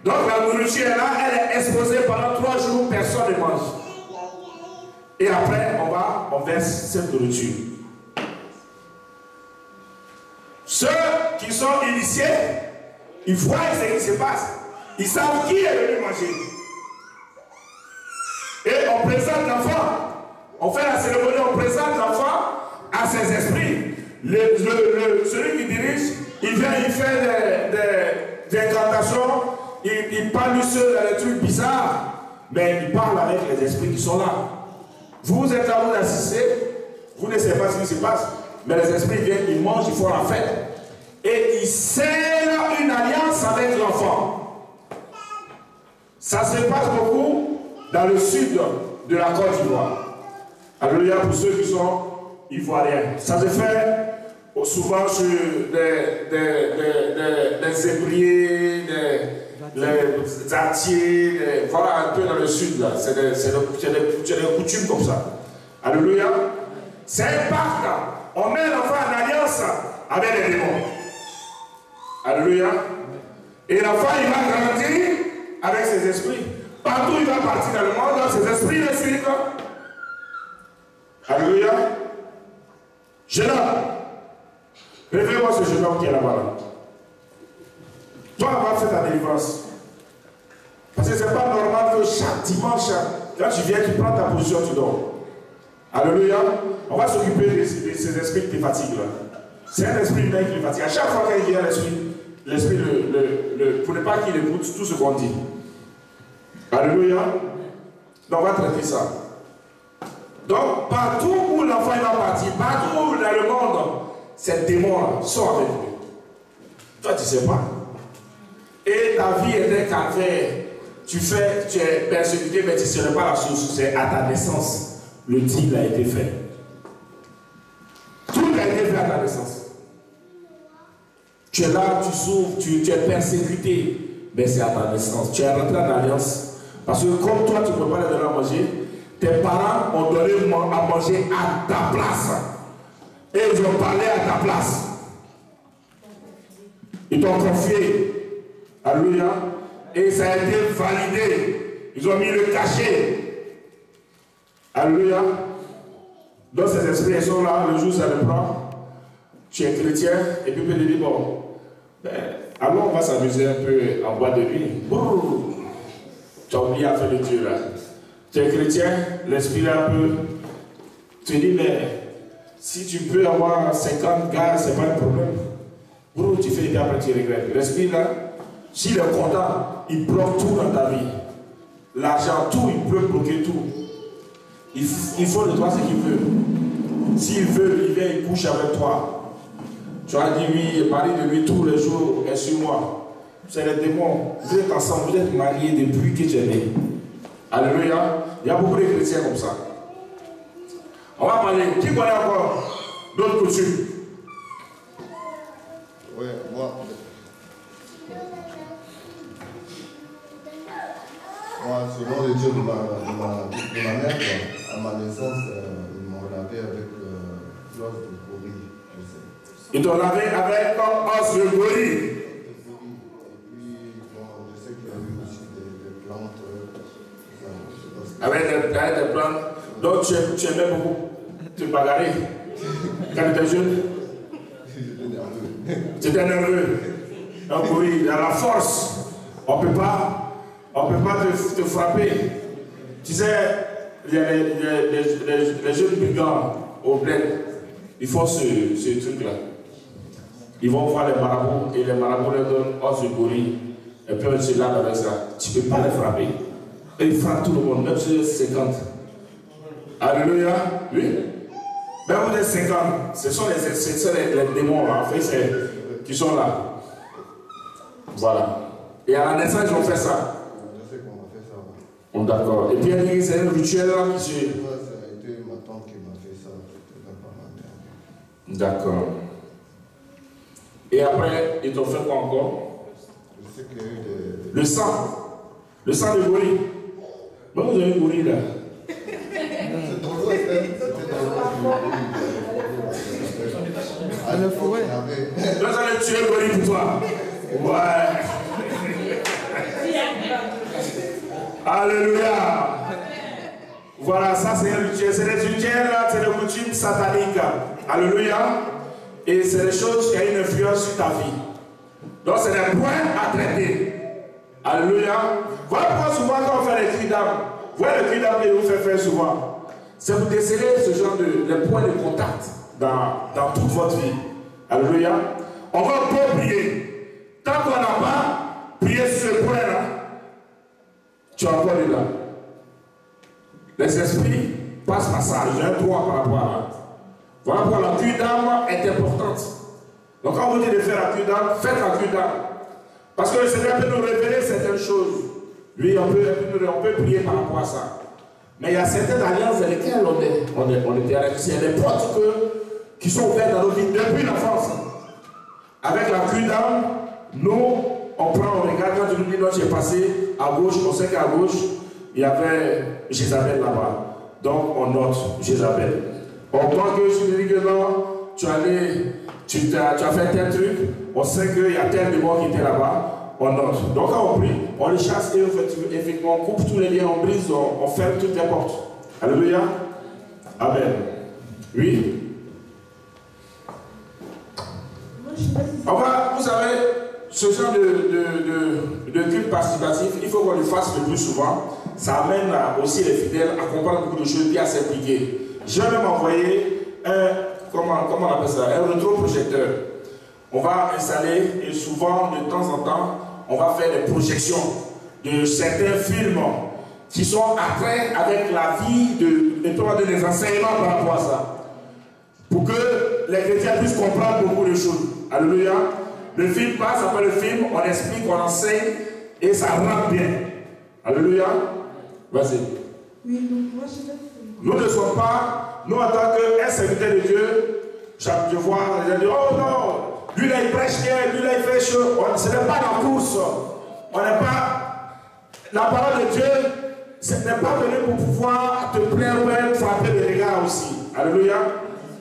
A: Donc la nourriture est là, elle est exposée pendant 3 jours, personne ne mange. Et après, on verse cette nourriture. Ceux qui sont initiés, ils voient ce qui se passe. Ils savent qui est venu manger. Et on présente l'enfant. On fait la cérémonie, on présente l'enfant à ses esprits. Celui qui dirige, il vient, il fait des incantations, il parle lui seul dans des trucs bizarres, mais il parle avec les esprits qui sont là. Vous êtes là, vous assistez, vous ne savez pas ce qui se passe, mais les esprits viennent, ils mangent, ils font la fête, et ils scellent une alliance avec l'enfant. Ça se passe beaucoup dans le sud de la Côte d'Ivoire. Alléluia pour ceux qui sont ivoiriens. Ça se fait souvent sur des zébriers, des artiers, voilà un peu dans le sud là. C'est des coutumes comme ça. Alléluia. C'est un pacte. On met l'enfant en alliance avec les démons. Alléluia. Et l'enfant il va grandir avec ses esprits. Partout il va partir dans le monde, ses esprits le suivent. Alléluia. Jeune homme, réveille-moi ce jeune homme qui est là-bas. Toi, on va faire ta délivrance. Parce que ce n'est pas normal que chaque dimanche, quand tu viens, tu prends ta position, tu dors. Alléluia. On va s'occuper de ces esprits qui te fatiguent là. C'est un esprit humain qui le fatigue. À chaque fois qu'il vient, l'esprit, pour ne pas qu'il écoute tout ce qu'on dit. Alléluia. Donc, on va traiter ça. Donc, partout où l'enfant va partir, partout où dans le monde, ces démons-là sont avec lui. Toi, tu ne sais pas. Et ta vie est un calvaire. Tu es persécuté, mais tu ne serais pas la source. C'est à ta naissance. Le deal a été fait. Tout a été fait à ta naissance. Tu es là, tu souffres, tu es persécuté, mais c'est à ta naissance. Tu es rentré en alliance. Parce que comme toi, tu ne peux pas les donner à manger, tes parents ont donné à manger à ta place. Et ils ont parlé à ta place. Ils t'ont confié. Alléluia. Et ça a été validé. Ils ont mis le cachet. Alléluia. Donc ces esprits ils sont là, le jour ça le prend. Tu es chrétien, et puis tu te dis, bon, alors on va s'amuser un peu en boîte de nuit. Tu as oublié à faire le Dieu là. Tu es chrétien, l'esprit là un peu. Tu dis, mais si tu peux avoir 50 gars, c'est pas un problème. Tu fais et après tu regrettes. L'esprit là, s'il est content, il bloque tout dans ta vie. L'argent, tout, il peut bloquer tout. Il faut de toi ce qu'il veut. S'il veut, il vient, il couche avec toi. Tu as dit oui, il parle de lui tous les jours, et sur moi. C'est les démons. Vous êtes ensemble, vous êtes mariés depuis que tu es né. Alléluia. Il y a beaucoup de chrétiens comme ça. On va parler. Qui connaît encore d'autres coutumes?
C: Oui, moi, selon le Dieu de ma mère, à ma naissance, ils m'ont lavé avec l'os de gorille.
A: Ils t'ont lavé avec un os de gorille.
C: Et puis, bon, je sais qu'il y a eu aussi des plantes.
A: Avec des plantes. Donc tu aimais beaucoup te bagarrer quand tu étais jeune? Tu étais nerveux. Un gorille, il a la force. On ne peut pas te frapper. Tu sais, il y a les jeunes brigands au bled. Ils font ce truc-là. Ils vont voir les marabouts et les marabouts leur donnent os de gorille. Et puis on se lave avec ça. Tu ne peux pas les frapper. Et ils frappent tout le monde, même si c'est 50. Alléluia. Oui. Ben vous êtes 50. Ce sont les démons en fait, qui sont là. Voilà. Et à la naissance, ils ont fait ça.
C: Je sais qu'on a fait ça.
A: Oh, d'accord. Et puis elle dit c'est un rituel là qui se.
C: Ça a été ma tante qui m'a fait ça.
A: D'accord. Et après, ils t'ont fait quoi encore?
C: Je sais qu'il y a eu des.
A: Le sang. Le sang de gorille. Mais vous avez une gorille là.
C: À la forêt.
A: Là, ça allait tuer le gorille pour toi. Ouais. Alléluia. Voilà, ça c'est un rituel. C'est des rituels, c'est des coutumes sataniques. Alléluia. Et c'est des choses qui ont une influence sur ta vie. Donc c'est des points à traiter. Alléluia. Voilà pourquoi souvent quand on fait les cris d'âme, vous voyez les cris d'âme que vous faites faire souvent. C'est pour déceler ce genre de points de contact dans toute votre vie. Alléluia. On va pas prier. Tant qu'on n'a pas prié sur ce point-là, tu es encore dedans. Les esprits passent par ça. J'ai un droit par rapport à ça. Voilà pourquoi la cure d'âme est importante. Donc quand vous dites de faire la cure d'âme, faites la cure d'âme. Parce que le Seigneur peut nous révéler certaines choses. Lui, on peut prier par rapport à ça. Mais il y a certaines alliances dans lesquelles on était avec. Il y a des portes qui sont ouvertes dans nos vies depuis l'enfance. Avec la cure d'âme, nous, on regarde quand tu nous dis non, j'ai passé à gauche, on sait qu'à gauche, il y avait Jézabel là-bas. Donc on note Jézabel. On croit que je dis que non, tu as fait tel truc, on sait qu'il y a tel démon qui était là-bas, on note. Donc quand on prie, on les chasse et effectivement on coupe tous les liens, on brise, on ferme toutes les portes. Alléluia. Amen. Oui. Enfin, vous savez, ce genre de culte participatif, il faut qu'on le fasse le plus souvent. Ça amène aussi les fidèles à comprendre beaucoup de choses et à s'impliquer. Je vais même envoyer comment on appelle ça, un rétroprojecteur. On va installer et souvent, de temps en temps, on va faire des projections de certains films qui sont attraits avec la vie des enseignements par rapport à ça. Pour que les chrétiens puissent comprendre beaucoup de choses. Alléluia. Le film passe, après le film, on explique, on enseigne et ça rentre bien. Alléluia. Vas-y.
B: Oui, donc moi je vais...
A: Nous ne sommes pas, nous en tant qu'un serviteur de Dieu, je vois les gens dire, oh non, lui là il prêche bien, lui là il fait chaud. Ce n'est pas la course. On n'est pas. La parole de Dieu, ce n'est pas venu pour pouvoir te plaire ou frapper les regards aussi. Alléluia.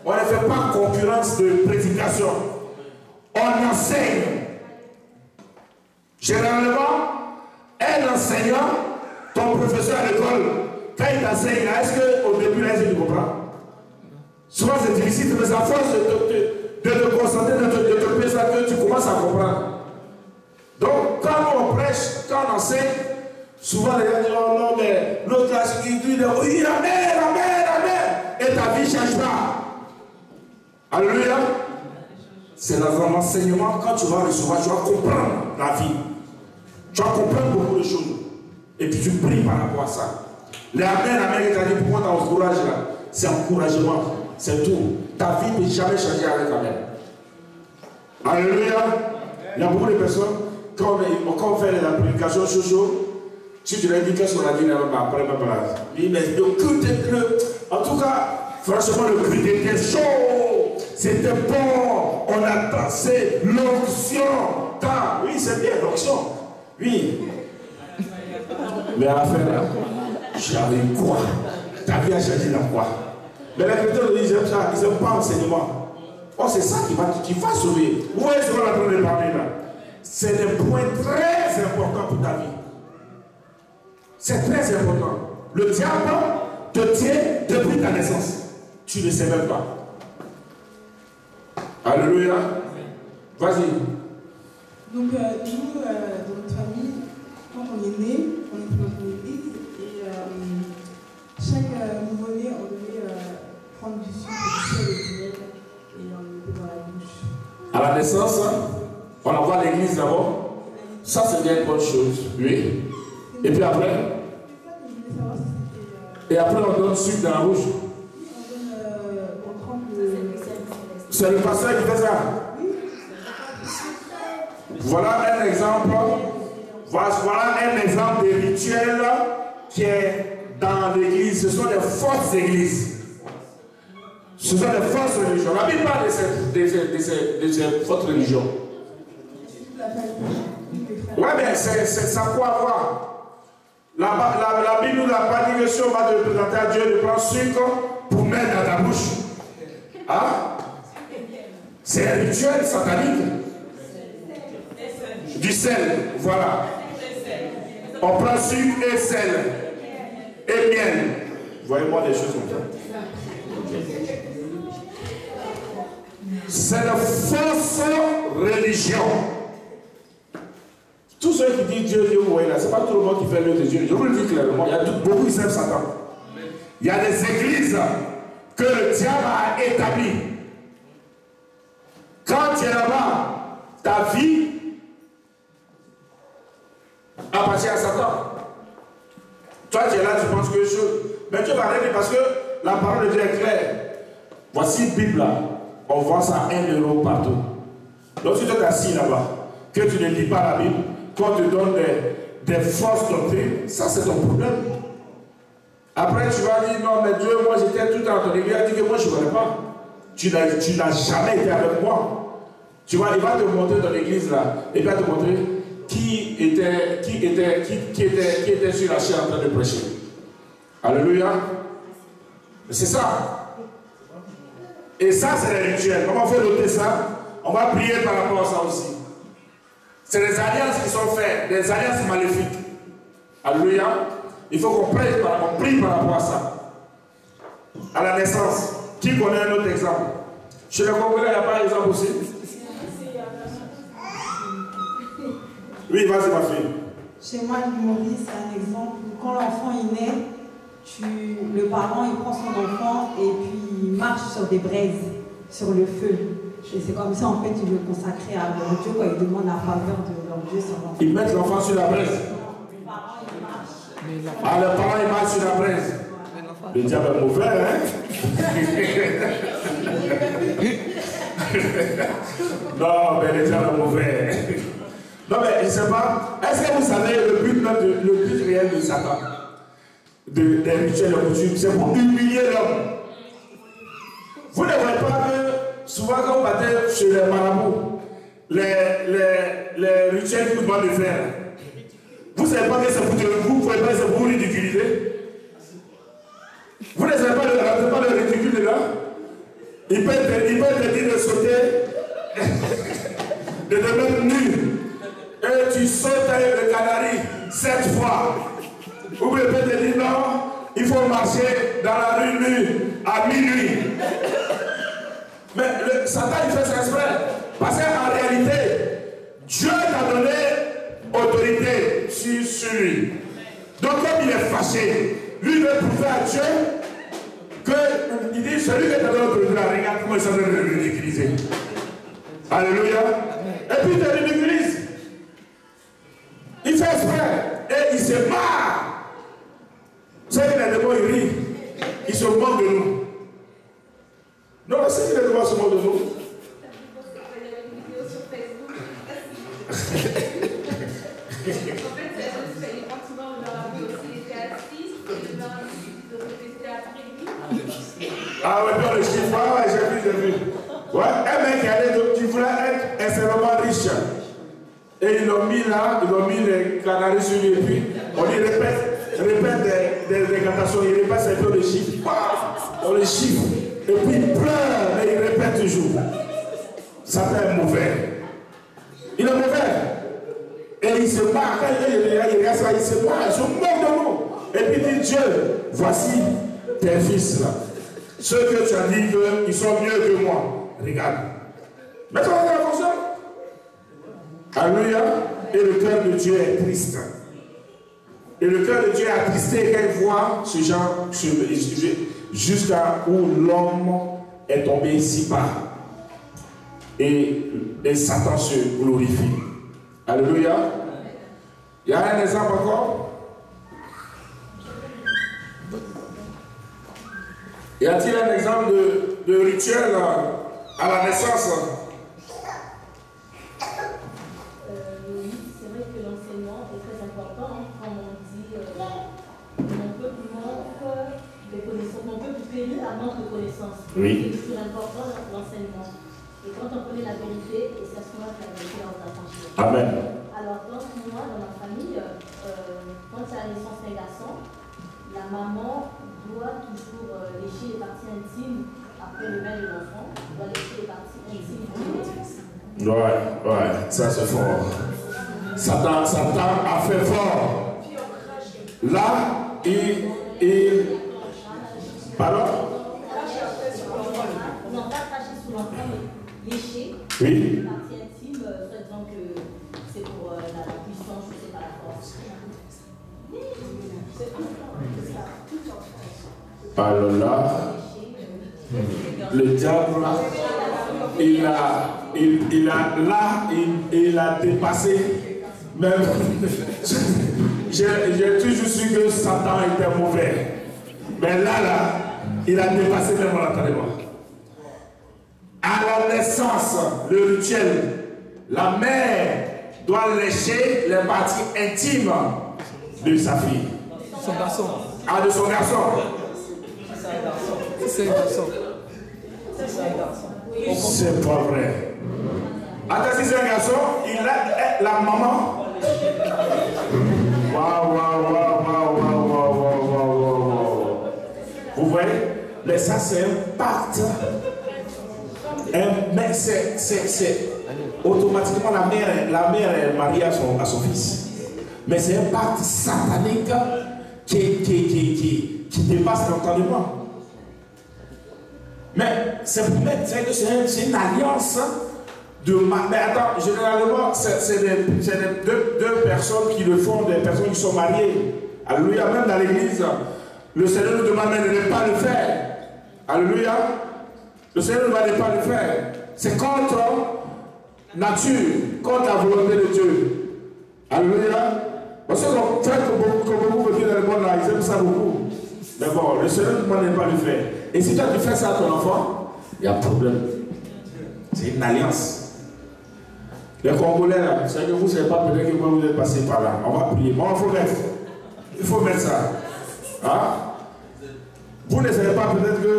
A: On ne fait pas concurrence de prédication. On enseigne. Généralement, un enseignant, ton professeur à l'école, quand il t'enseigne, est-ce qu'au début, là, tu comprends? Souvent, c'est difficile, mais à force de te concentrer, de te présenter, tu commences à comprendre. Donc, quand on prêche, quand on enseigne, souvent les gens disent, oh non, mais l'autre là, il dit, oui, amen, amen, amen, et ta vie ne change pas. Alléluia. C'est dans un enseignement, quand tu vas recevoir, tu vas comprendre la vie. Tu vas comprendre beaucoup de choses. Et puis tu pries par rapport à ça. Les amen, amen, il t'a dit, pourquoi tu encourages là? C'est encouragement. C'est tout. Ta vie ne peut jamais changer avec amen. Alléluia. Il y a beaucoup de personnes, quand on fait la prédication chaud, si tu leur dis qu'est-ce qu'on a dit après ma place, il dit, mais le culte est bleu. En tout cas, franchement, le culte était chaud. C'était bon. On a dansé l'onction. Oui, c'est bien l'onction. Oui. Mais à la fin, là, j'avais quoi? Ta vie a changé dans quoi? Mais les chrétiens disent ça, ils n'aiment pas enseignement. Oh, c'est ça qui va sauver. Où est-ce qu'on est en train de parler là? C'est des points très importants pour ta vie. C'est très important. Le diable te tient depuis ta naissance. Tu ne sais même pas. Alléluia. Vas-y.
B: Donc, nous, dans notre famille, quand on est né, on était dans une église et chaque nouveau-né, on devait prendre du sucre, du sel et du miel et on le mettait dans la bouche.
A: À la naissance, on envoie l'église d'abord. Ça, c'est bien une bonne chose. Oui. Et puis après? Et après, on donne sucre dans la bouche. C'est le pasteur qui fait ça. Voilà un exemple. Voilà un exemple de rituel qui est dans l'église. Ce sont des fausses églises. Ce sont des fausses religions. La Bible parle de ces fausses religions. Ouais, mais ça quoi avoir? La Bible nous n'a pas dit que si on va te présenter à Dieu de prendre sucre pour mettre dans ta bouche. Hein? C'est un rituel satanique. Du sel, voilà. On prend sucre et sel et miel. Voyez-moi des choses comme ça. C'est la fausse religion. Tous ceux qui disent Dieu, vous voyez là, ce n'est pas tout le monde qui fait l'œuvre de Dieu. Je vous le dis clairement, il y a beaucoup qui aiment Satan. Il y a des églises que le diable a établies. Quand tu es là-bas, ta vie appartient à Satan. Toi, tu es là, tu penses que chose. Mais Dieu va arrêter parce que la parole de Dieu est claire. Voici une Bible là. On vend ça à 1 € partout. Donc, si tu es assis là-bas, que tu ne lis pas la Bible, qu'on te donne des fausses doctrines, ça c'est ton problème. Après, tu vas dire non, mais Dieu, moi j'étais tout le temps dans ton église. Il dit que moi je ne connais pas. Tu n'as jamais été avec moi. Tu vois, il va te montrer dans l'église là. Il va te montrer qui était sur la chair en train de prêcher. Alléluia. C'est ça. Et ça, c'est les rituels. Comment on fait noter ça? On va prier par rapport à ça aussi. C'est des alliances qui sont faites, des alliances maléfiques. Alléluia. Il faut qu'on prie par rapport à ça. À la naissance. Qui connaît un autre exemple? Chez les Congolais, il n'y a pas d'exemple aussi? Oui, vas-y ma fille.
B: Chez moi, l'humorie, c'est un exemple. Quand l'enfant est né, le parent il prend son enfant et puis il marche sur des braises, sur le feu. Et c'est comme ça, en fait, ils le consacrent à leur Dieu quand ils demandent la faveur de leur Dieu sur l'enfant.
A: Ils mettent l'enfant sur la braise.
B: Le parent, il marche.
A: Ah, le parent, il marche sur la braise. Le diable est mauvais, hein? Non, mais le diable est mauvais. Non, mais je ne sais pas. Est-ce que vous savez le but réel de Satan? Des rituels de coutume, c'est pour humilier l'homme. Vous ne voyez pas que souvent quand vous battez chez les marabouts, les rituels qu'ils vous demandent de faire, vous ne savez pas que c'est pour vous, pouvez pas, c'est pour vous ridiculiser. Vous ne savez pas le ridicule de là? Il peut te dire de sauter, de te mettre nu, et tu sautes avec le canari 7 fois. Ou il peut te dire non, il faut marcher dans la rue nue à minuit. Mais Satan il fait ça exprès. Parce qu'en réalité, Dieu t'a donné autorité sur lui. Donc comme il est fâché, lui il veut prouver à Dieu qu'il dit celui qui t'a donné autorité, regarde comment il s'en train de le ridiculiser. Alléluia. Et puis il te ridiculise. Il fait exprès. Et il se marre. Vous savez que les démons ils rient. Ils se moquent de nous. Non, c'est que les démons se moquent de nous. Ah ouais, dans le chiffre, ouais, j'ai vu. Ouais, un mec qui voulait être extrêmement riche. Et ils l'ont mis là, ils ont mis les canaris sur lui et puis on lui répète des incantations, il répète ses peu de chiffres. On les chiffre. Et puis il pleure, mais il répète toujours. Satan est mauvais. Il est mauvais. Et il se marre, quand il reste là, il se marre, il se moque de nous. Et puis il dit Dieu, voici tes fils là. Ceux que tu as dit qu'ils sont mieux que moi. Regarde. Mais comment ça fonctionne? Alléluia. Et le cœur de Dieu est triste. Et le cœur de Dieu est attristé quand il voit ce genre jusqu'à où l'homme est tombé si bas. Et Satan se glorifie. Alléluia. Il y a un exemple encore. Y a-t-il un exemple de rituel à la naissance?
E: Oui, c'est vrai que l'enseignement est très important. Comme on dit, mon peuple manque de connaissances, mon peuple périt à manque de connaissances.
A: Oui.
E: C'est toujours important l'enseignement. Et quand on connaît la vérité, et c'est à ce moment-là que la vérité va vous affranchir.
A: Amen.
E: Alors, dans ma famille, quand c'est la naissance d'un garçon, la maman doit toujours lécher les parties intimes après le bain de l'enfant. Doit lécher les parties intimes.
A: Ouais, ça c'est fort. Satan a fait fort. là, pardon?
E: Non, pas cracher sur l'enfant, mais lécher.
A: Oui.
E: La partie intime, soi-disant que c'est pour la puissance, je ne sais pas, la force.
A: Alors là, le diable, il a dépassé. Même, j'ai toujours su que Satan était mauvais. Mais là, il a dépassé même l'entraînement. À la naissance, le rituel, la mère doit lécher les parties intimes de sa fille.
D: Son garçon.
A: Ah, de son garçon.
D: C'est un garçon.
A: C'est pas vrai. Attends, si c'est un garçon, il a la maman. Waouh. Vous voyez? Mais ça, c'est un pacte. Mais c'est automatiquement la mère est mariée à son fils. Mais c'est un pacte satanique qui dépasse l'entendement. Mais c'est pour mettre, c'est une alliance de mais attends, généralement, c'est deux personnes qui le font, des personnes qui sont mariées. Alléluia, même dans l'église, le Seigneur nous demande de ne pas le faire. Alléluia. Le Seigneur ne va pas le faire. C'est contre nature, contre la volonté de Dieu. Alléluia. Parce que comme beaucoup veulent dans le monde là, ils aiment ça beaucoup. Mais bon, le Seigneur ne demande pas de le faire. Et si toi tu fais ça à ton enfant, il y a un problème. C'est une alliance. Les Congolais là, c'est que vous ne savez pas peut-être que vous êtes passé par là. On va prier. Bon, il faut mettre ça. Hein? Vous ne savez pas peut-être que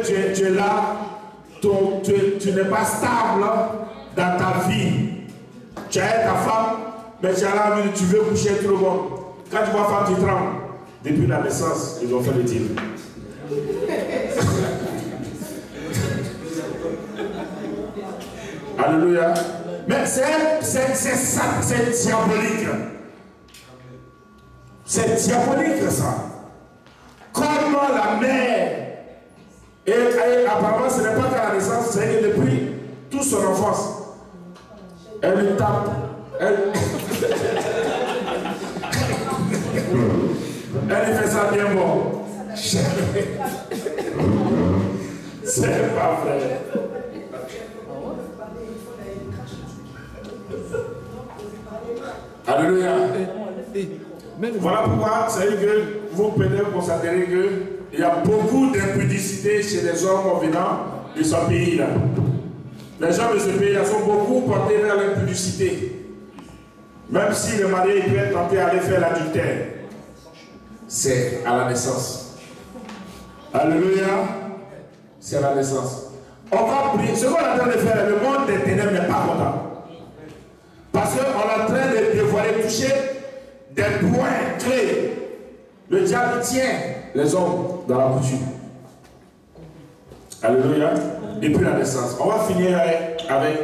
A: tu es là, tu n'es pas stable dans ta vie. Tu as ta femme, mais tu as là, tu veux coucher tout le monde. Quand tu vois femme, tu trembles. Depuis la naissance, ils ont fait le deal. Alléluia. Mais c'est diabolique. C'est diabolique ça. Comment la mère, et apparemment ce n'est pas qu'à la naissance, c'est que depuis toute son enfance, elle lui tape. Elle lui fait ça bien bon. C'est pas vrai. Alléluia. Voilà pourquoi, c'est que vous pouvez constater qu'il y a beaucoup d'impudicité chez les hommes venant de ce pays-là. Les gens de ce pays-là sont beaucoup portés vers l'impudicité. Même si le mari peut être tenté à aller faire l'adultère, c'est à la naissance. Alléluia. C'est à la naissance. On va prier. Ce qu'on est en train de faire, le monde des ténèbres n'est pas content. Parce qu'on est en train de dévoiler, toucher des points clés. Le diable tient les hommes dans la couture. Alléluia. Depuis la naissance. On va finir avec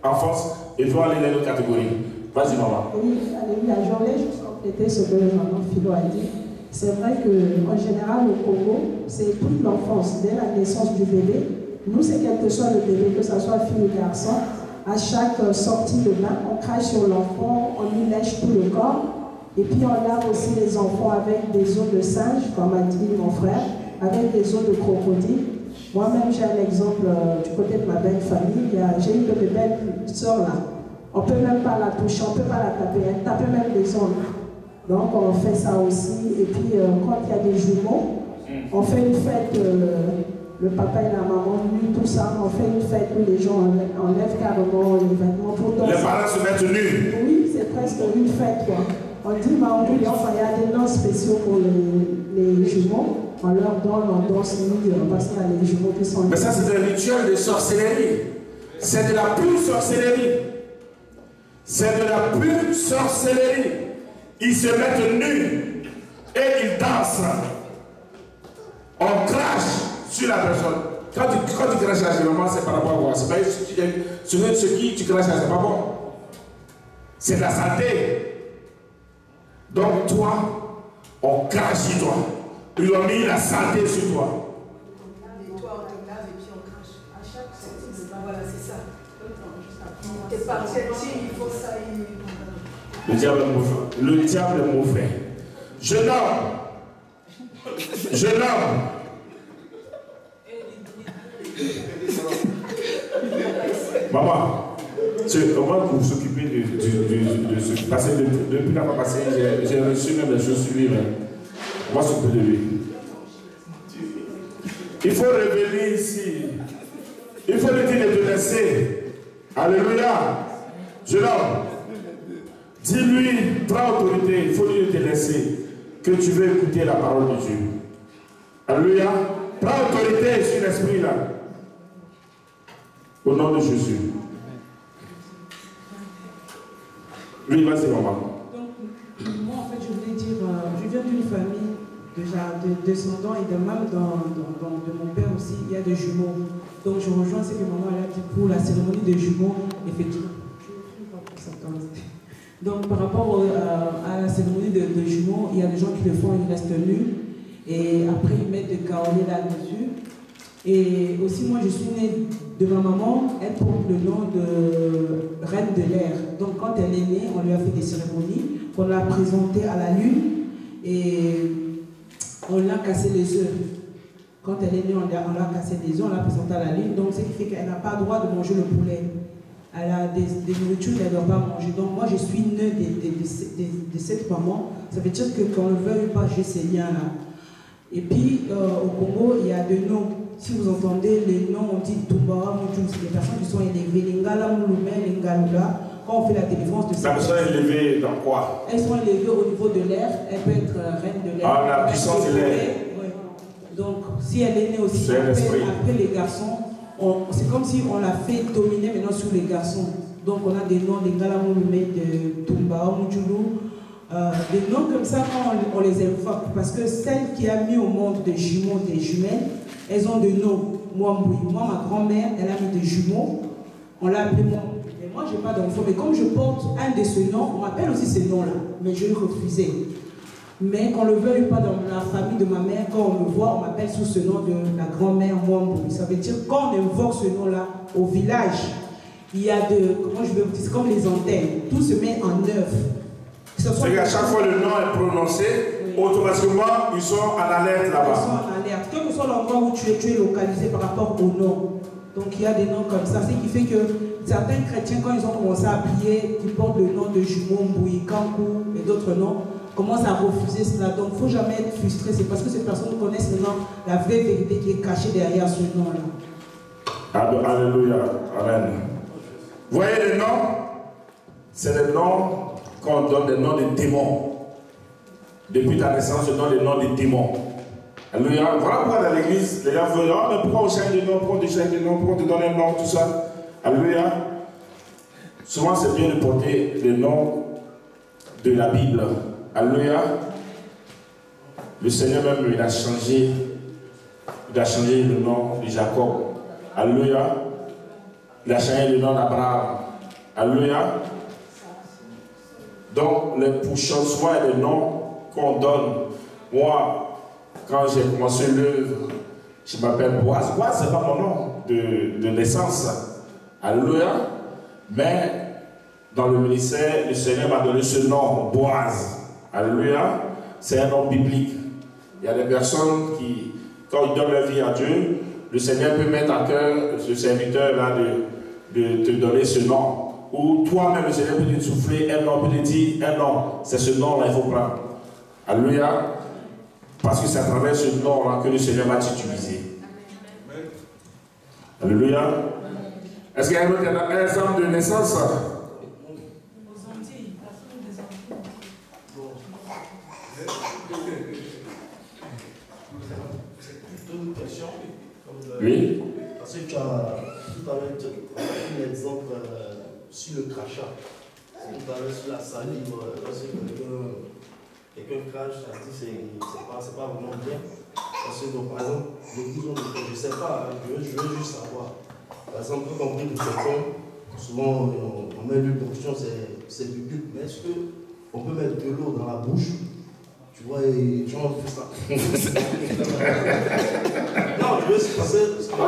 A: enfance et toi aller dans les autres catégories. Vas-y, maman.
F: Oui, alléluia. J'aimerais juste compléter ce que maman Philo a dit. C'est vrai qu'en général, au Congo, c'est toute l'enfance, dès la naissance du bébé. Nous, c'est quel que soit le bébé, que ce soit fille ou garçon, à chaque sortie de bain, on crache sur l'enfant, on lui lèche tout le corps. Et puis on lave aussi les enfants avec des os de singe, comme a dit mon frère, avec des os de crocodile. Moi-même, j'ai un exemple du côté de ma belle famille. J'ai une de mes belles sœurs là. On ne peut même pas la toucher, on ne peut pas la taper. Elle tape même les ongles. Donc on fait ça aussi. Et puis quand il y a des jumeaux, on fait une fête, le papa et la maman, nus, tout ça. On fait une fête où les gens enlèvent carrément les vêtements pour danser.
A: Les parents se mettent nus.
F: Oui, c'est presque une fête quoi. On dit, enfin, il y a des noms spéciaux pour les jumeaux. On leur donne, on danse nus parce qu'il y a les jumeaux qui sont...
A: Mais ça, c'est un rituel de sorcellerie. C'est de la pure sorcellerie. C'est de la pure sorcellerie. Ils se mettent nus et ils dansent. On crache sur la personne. Quand tu craches là, généralement, c'est par rapport à quoi? C'est pas ce qui tu craches là, c'est pas bon. C'est de la santé. Donc toi, On crache sur toi. Ils ont mis la saleté sur toi.
G: Et toi, on te lave et puis on crache. À chaque sortie, voilà, c'est ça. T'es parti, il faut ça.
A: Le diable est mauvais. Le diable est mauvais. Jeune homme. Jeune homme. Maman, on va s'occuper de ce. Parce que depuis la fois passée, j'ai reçu même des choses sur lui. On va s'occuper de lui. Il faut revenir ici. Il faut lui dire de te laisser. Alléluia. Jeune homme. Dis-lui, prends autorité. Il faut lui te laisser. Que tu veux écouter la parole de Dieu. Alléluia. Prends autorité sur l'esprit là. Au nom de Jésus. Oui, vas-y, maman.
F: Donc, moi, en fait, je voulais dire, je viens d'une famille déjà de descendants et de même de mon père aussi, il y a des jumeaux. Donc, je rejoins ce que maman a dit pour la cérémonie des jumeaux, effectivement. Donc, par rapport à la cérémonie de jumeaux, il y a des gens qui le font, ils restent nus, et après, ils mettent des kaolés là-dessus. Et aussi, moi, je suis née de ma maman, elle porte le nom de Reine de l'air. Donc, quand elle est née, on lui a fait des cérémonies, on l'a présentée à la lune et on l'a cassé les œufs. Quand elle est née, on l'a cassé les œufs, on l'a présentée à la lune. Donc, ce qui fait qu'elle n'a pas le droit de manger le poulet. Elle a des nourritures qu'elle ne doit pas manger. Donc, moi, je suis née de cette maman. Ça veut dire que qu'on ne veuille pas, j'ai ces liens-là. Et puis, au Congo, il y a des noms. Si vous entendez les noms, on dit Tumbawa Moutou, c'est des personnes qui sont élevées. Lingala Mouloumé, Lingalula. Quand on fait la délivrance de ces
A: personnes. La personne est élevée dans quoi?
F: Elles sont élevées au niveau de l'air. Elle peut être reine de l'air.
A: Ah, la puissance de l'air.
F: Ouais. Donc, si elle est née aussi, après les garçons, c'est comme si on l'a fait dominer maintenant sur les garçons. Donc, on a des noms Lingala Mouloumé, de Tumbawa Moutoulou. Des noms comme ça, quand on les invoque, parce que celle qui a mis au monde des jumeaux, des jumelles, elles ont des noms. Moi, ma grand-mère, elle a mis des jumeaux, on l'a appelé moi. Et moi, je n'ai pas d'enfant, mais comme je porte un de ces noms, on m'appelle aussi ces noms-là, mais je l'ai refusé. Mais qu'on le veuille pas dans la famille de ma mère, quand on me voit, on m'appelle sous ce nom de la grand-mère Mwambou. Ça veut dire quand on invoque ce nom-là au village, il y a comment je vais vous dire, c'est comme les antennes, tout se met en œuvre.
A: C'est qu'à chaque fois le nom est prononcé, oui, automatiquement ils sont en alerte là-bas.
F: Ils sont en alerte. Quel que soit l'endroit où tu es localisé par rapport au nom. Donc il y a des noms comme ça. Ce qui fait que certains chrétiens, quand ils ont commencé à prier, qui portent le nom de jumeau, Mboui, Kankou et d'autres noms, commencent à refuser cela. Donc il ne faut jamais être frustré. C'est parce que ces personnes connaissent maintenant la vraie vérité qui est cachée derrière ce nom-là.
A: Alléluia. Amen. Vous voyez les noms? C'est les noms qu'on donne, des noms de démons. Depuis ta naissance, je donne les noms des démons. Alléluia. Voilà pourquoi dans l'église, les gens veulent, ah, mais pourquoi on change de nom, pourquoi on te change de nom, pourquoi on te donne un nom, tout ça. Alléluia. Souvent, c'est bien de porter le nom de la Bible. Alléluia. Le Seigneur même, il a changé le nom de Jacob. Alléluia. Il a changé le nom d'Abraham. Alléluia. Donc, pour souvent, les noms qu'on donne. Moi, quand j'ai commencé l'œuvre, je m'appelle Boaz. Boaz, ce n'est pas mon nom de naissance. Alléluia. Mais dans le ministère, le Seigneur m'a donné ce nom, Boaz. Alléluia. C'est un nom biblique. Il y a des personnes qui, quand ils donnent leur vie à Dieu, le Seigneur peut mettre à cœur ce serviteur-là de te donner ce nom. Ou toi-même, le Seigneur peut te souffler un nom, peut te dire un nom. C'est ce nom-là qu'il faut prendre. Alléluia. Parce que c'est à travers ce nom-là que le Seigneur va t'utiliser. Alléluia. Est-ce qu'il y a un autre exemple de naissance? Oui.
H: Parce que tu as tout à l'heure un exemple sur le crachat. Tout à l'heure sur la salive, lorsque quelqu'un crache, ça dit c'est pas vraiment bien. Parce que donc, par exemple, l'église, je ne sais pas, je veux juste savoir. Par exemple, quand on prie de quelqu'un, souvent on met l'huile d'onction, c'est biblique, mais est-ce qu'on peut mettre de l'eau dans la bouche Tu vois, les gens font ça. Non, je veux c'est parce qu'on a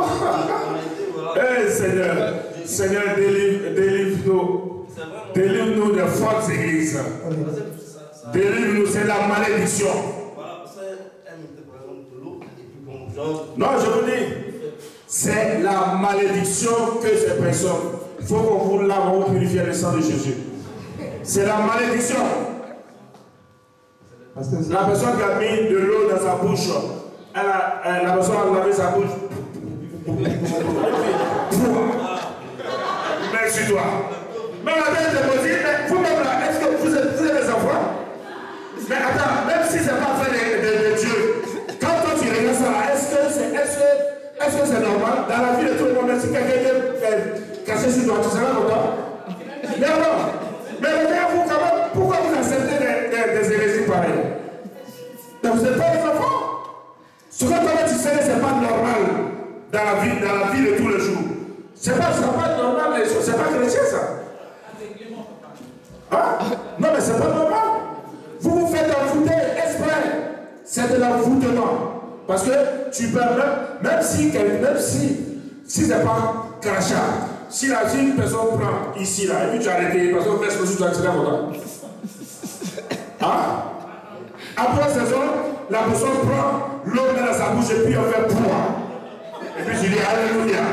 H: été, voilà.
A: Eh Seigneur, Seigneur, délivre-nous. Délivre-nous des fausses églises. Délivre-nous, c'est la malédiction.
H: Voilà, parce qu'elle me présente de l'eau, et puis bon, genre.
A: Non, je vous dis, c'est la malédiction que ces personnes. Il faut qu'on vous lave, on purifie le sang de Jésus. C'est la malédiction. La personne qui a mis de l'eau dans sa bouche, la personne a lavé sa bouche. Merci toi. Mais la tête de Moïse, mais vous-même là, est-ce que vous êtes des enfants? Mais attends, même si ce n'est pas fait de Dieu, quand toi tu regardes ça là, est-ce que c'est normal? Dans la vie de tout le monde, si quelqu'un vient cacher sur toi, tu seras content? Mais non. Mais regardez-vous quand même, pourquoi vous acceptez des hérésies pareilles? Mais vous n'êtes pas des enfants. Ce que toi tu sais, ce n'est pas normal dans la vie de tous les jours. Ce n'est pas normal, les choses, ce n'est pas chrétien ça. Hein? Non, mais ce n'est pas normal. Vous vous faites envoûter exprès. C'est de l'envoûtement. Parce que tu peux même si ce n'est pas crachat, si une personne prend ici, là, et puis tu as arrêté, parce qu'on fait ce que tu as dit là, hein? Après saison, la personne prend l'eau dans sa bouche et puis on fait pouvoir. Et puis je dis Alléluia.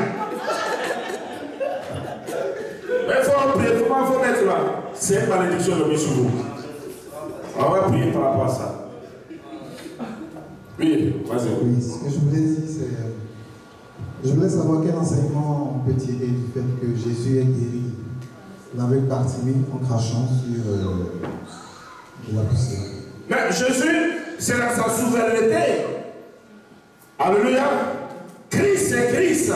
A: Mais il faut prier, comment il faut mettre là? C'est une malédiction de sur vous. On va prier par rapport à ça. Oui, vas-y.
I: Oui, ce que je voulais dire, c'est. Je voulais savoir quel enseignement on peut tirer du fait que Jésus est guéri l'aveugle Bartimée en crachant sur la poussière.
A: Mais Jésus, c'est dans sa souveraineté. Alléluia. Christ, c'est Christ.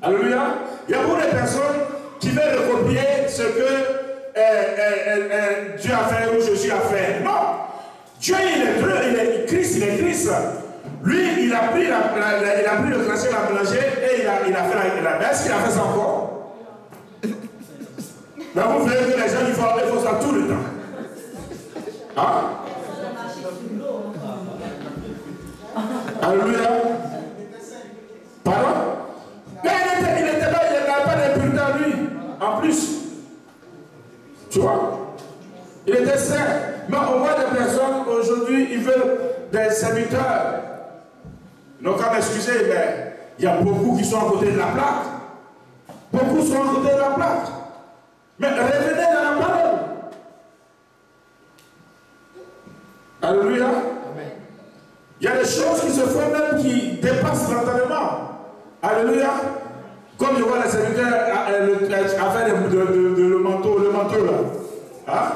A: Alléluia. Il y a beaucoup de personnes qui veulent recopier ce que Dieu a fait ou Jésus a fait. Non. Dieu, il est Dieu, Christ, il est Christ. Lui, il a pris le crachet, il a mélangé et il a fait la. Est-ce qu'il a fait ça encore? Mais vous voyez que les gens, ils font ça tout le temps. Hein? Alléluia. Pardon? Mais il n'avait pas d'impureté en lui. En plus. Tu vois? Il était saint. Mais on voit des personnes aujourd'hui, ils veulent des serviteurs. Donc, à m'excuser, mais il y a beaucoup qui sont à côté de la plaque. Beaucoup sont à côté de la plaque. Mais revenez dans la parole. Alléluia. Il y a des choses qui se font même qui dépassent l'entendement. Alléluia. Comme je vois les serviteurs à faire le manteau là. Hein?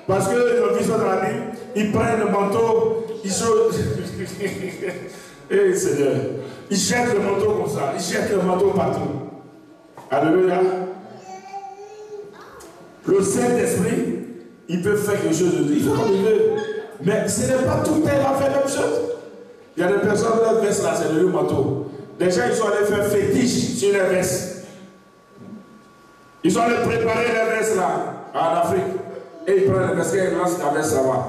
A: Parce que le visage dans la Bible, ils prennent le manteau, ils sont. Eh Seigneur, ils jettent le manteau comme ça, ils jettent le manteau partout. Alléluia. Le Saint-Esprit, il peut faire quelque chose de Dieu. Il fait comme il veut. Mais ce n'est pas tout le temps à faire la même chose. Il y a des personnes, leur veste là, c'est le manteau. Les gens, ils sont allés faire fétiche sur les vestes. Ils sont allés préparer les vestes là, en Afrique. Et ils prennent les vestes et ils lancent la veste là-bas.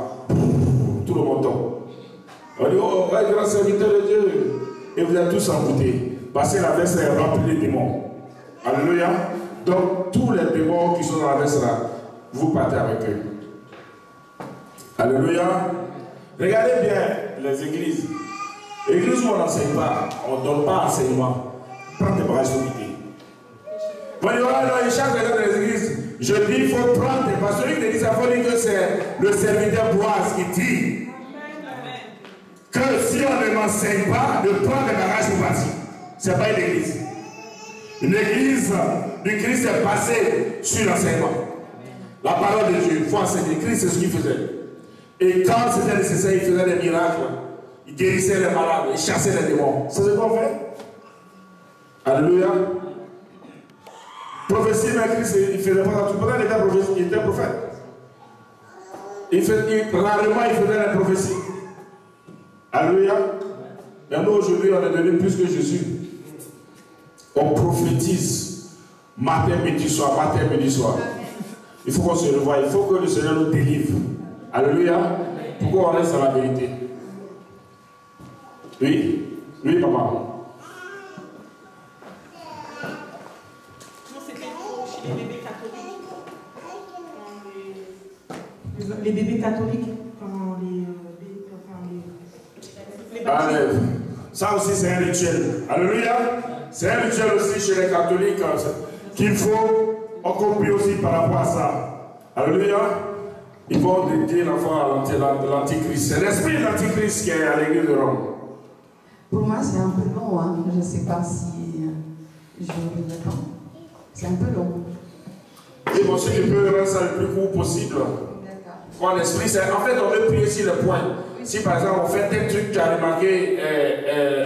A: Tout le manteau. On dit, oh, ouais, grand serviteur de Dieu. Et vous êtes tous envoûtés. Parce que la veste est remplie de démons. Alléluia. Donc, tous les démons qui sont dans la veste là, vous partez avec eux. Alléluia. Regardez bien les églises. L'église où on n'enseigne pas, on ne donne pas enseignement. Prends tes bagages pour quitter. On dit, voilà, il cherche dans les églises. Je dis, il faut prendre tes bagages. Celui qui dit ça, il faut dire que c'est le serviteur Boaz qui dit que si on ne m'enseigne pas, de prendre les bagages pour partir. Ce n'est pas une église. Une église du Christ est basée sur l'enseignement. La parole de Dieu, il faut enseigner. Christ, c'est ce qu'il faisait. Et quand c'était nécessaire, il faisait des miracles. Il guérissait les malades, il chassait les démons. C'est ce qu'on fait. Alléluia. Prophétie, mais Christ, il faisait pas ça. Peut-être qu'il était prophète. Rarement, il faisait la prophétie. Alléluia. Mais nous, aujourd'hui, on est devenu plus que Jésus. On prophétise matin, midi, soir, matin, midi, soir. Il faut qu'on se revoie. Il faut que le Seigneur nous délivre. Alléluia. Pourquoi on reste à la vérité? Oui? Oui, papa.
J: Non, c'était chez les bébés catholiques. Les bébés catholiques, quand les
A: Allez. Ça aussi, c'est un rituel. Alléluia. C'est un rituel aussi chez les catholiques qu'il faut accomplir aussi par rapport à ça. Alléluia. Ils vont dédier l'enfant à l'antichrist. C'est l'esprit de l'antichrist qui est à l'église de Rome.
K: Pour moi, c'est un peu long. Hein. Je ne sais pas si je vais le temps. C'est un peu long.
A: Et bon, si tu peux rendre ça le plus court possible. Quand l'esprit, en fait, on veut prier sur le point. Si par exemple on fait tel truc que tu as remarqué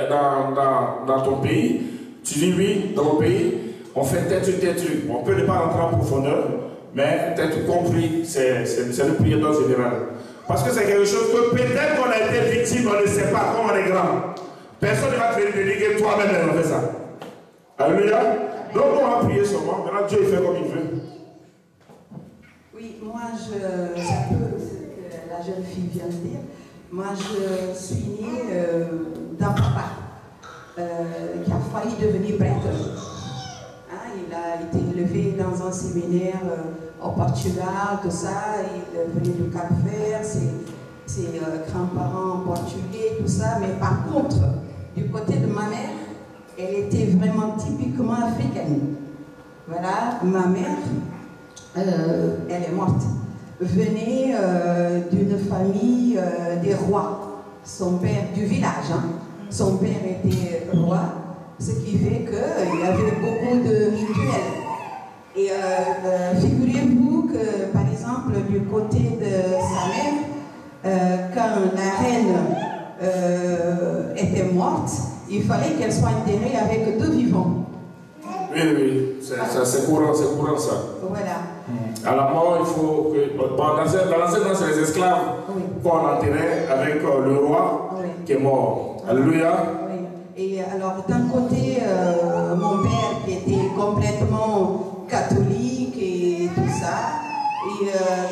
A: dans ton pays, tu dis oui, dans mon pays, on fait tel truc. On peut ne pas rentrer en profondeur, mais peut-être compris, c'est le prière dans général. Parce que c'est quelque chose que peut-être qu'on a été victime, on ne sait pas, comme on est grand. Personne ne va te dire que toi-même on fait ça. Alléluia. Donc on va prier seulement. Maintenant Dieu il fait comme il veut.
K: Oui, moi c'est un peu ce que la jeune fille vient de dire. Moi, je suis née d'un papa qui a failli devenir prêtre. Hein, il a été élevé dans un séminaire au Portugal, tout ça. Il venait du Cap-Vert, ses grands-parents portugais, tout ça. Mais par contre, du côté de ma mère, elle était vraiment typiquement africaine. Voilà, ma mère, elle est morte. Venait d'une famille des rois, son père du village, hein. Son père était roi, ce qui fait qu'il y avait beaucoup de rituels. Et figurez-vous que, par exemple, du côté de sa mère, quand la reine était morte, il fallait qu'elle soit enterrée avec 2 vivants.
A: Oui, c'est courant ça.
K: Voilà.
A: À la mort, il faut que. Dans l'ancien, c'est les esclaves qu'on enterrait avec le roi qui est mort. Alléluia.
K: Oui. Et alors, d'un côté, mon père qui était complètement catholique et tout ça. Et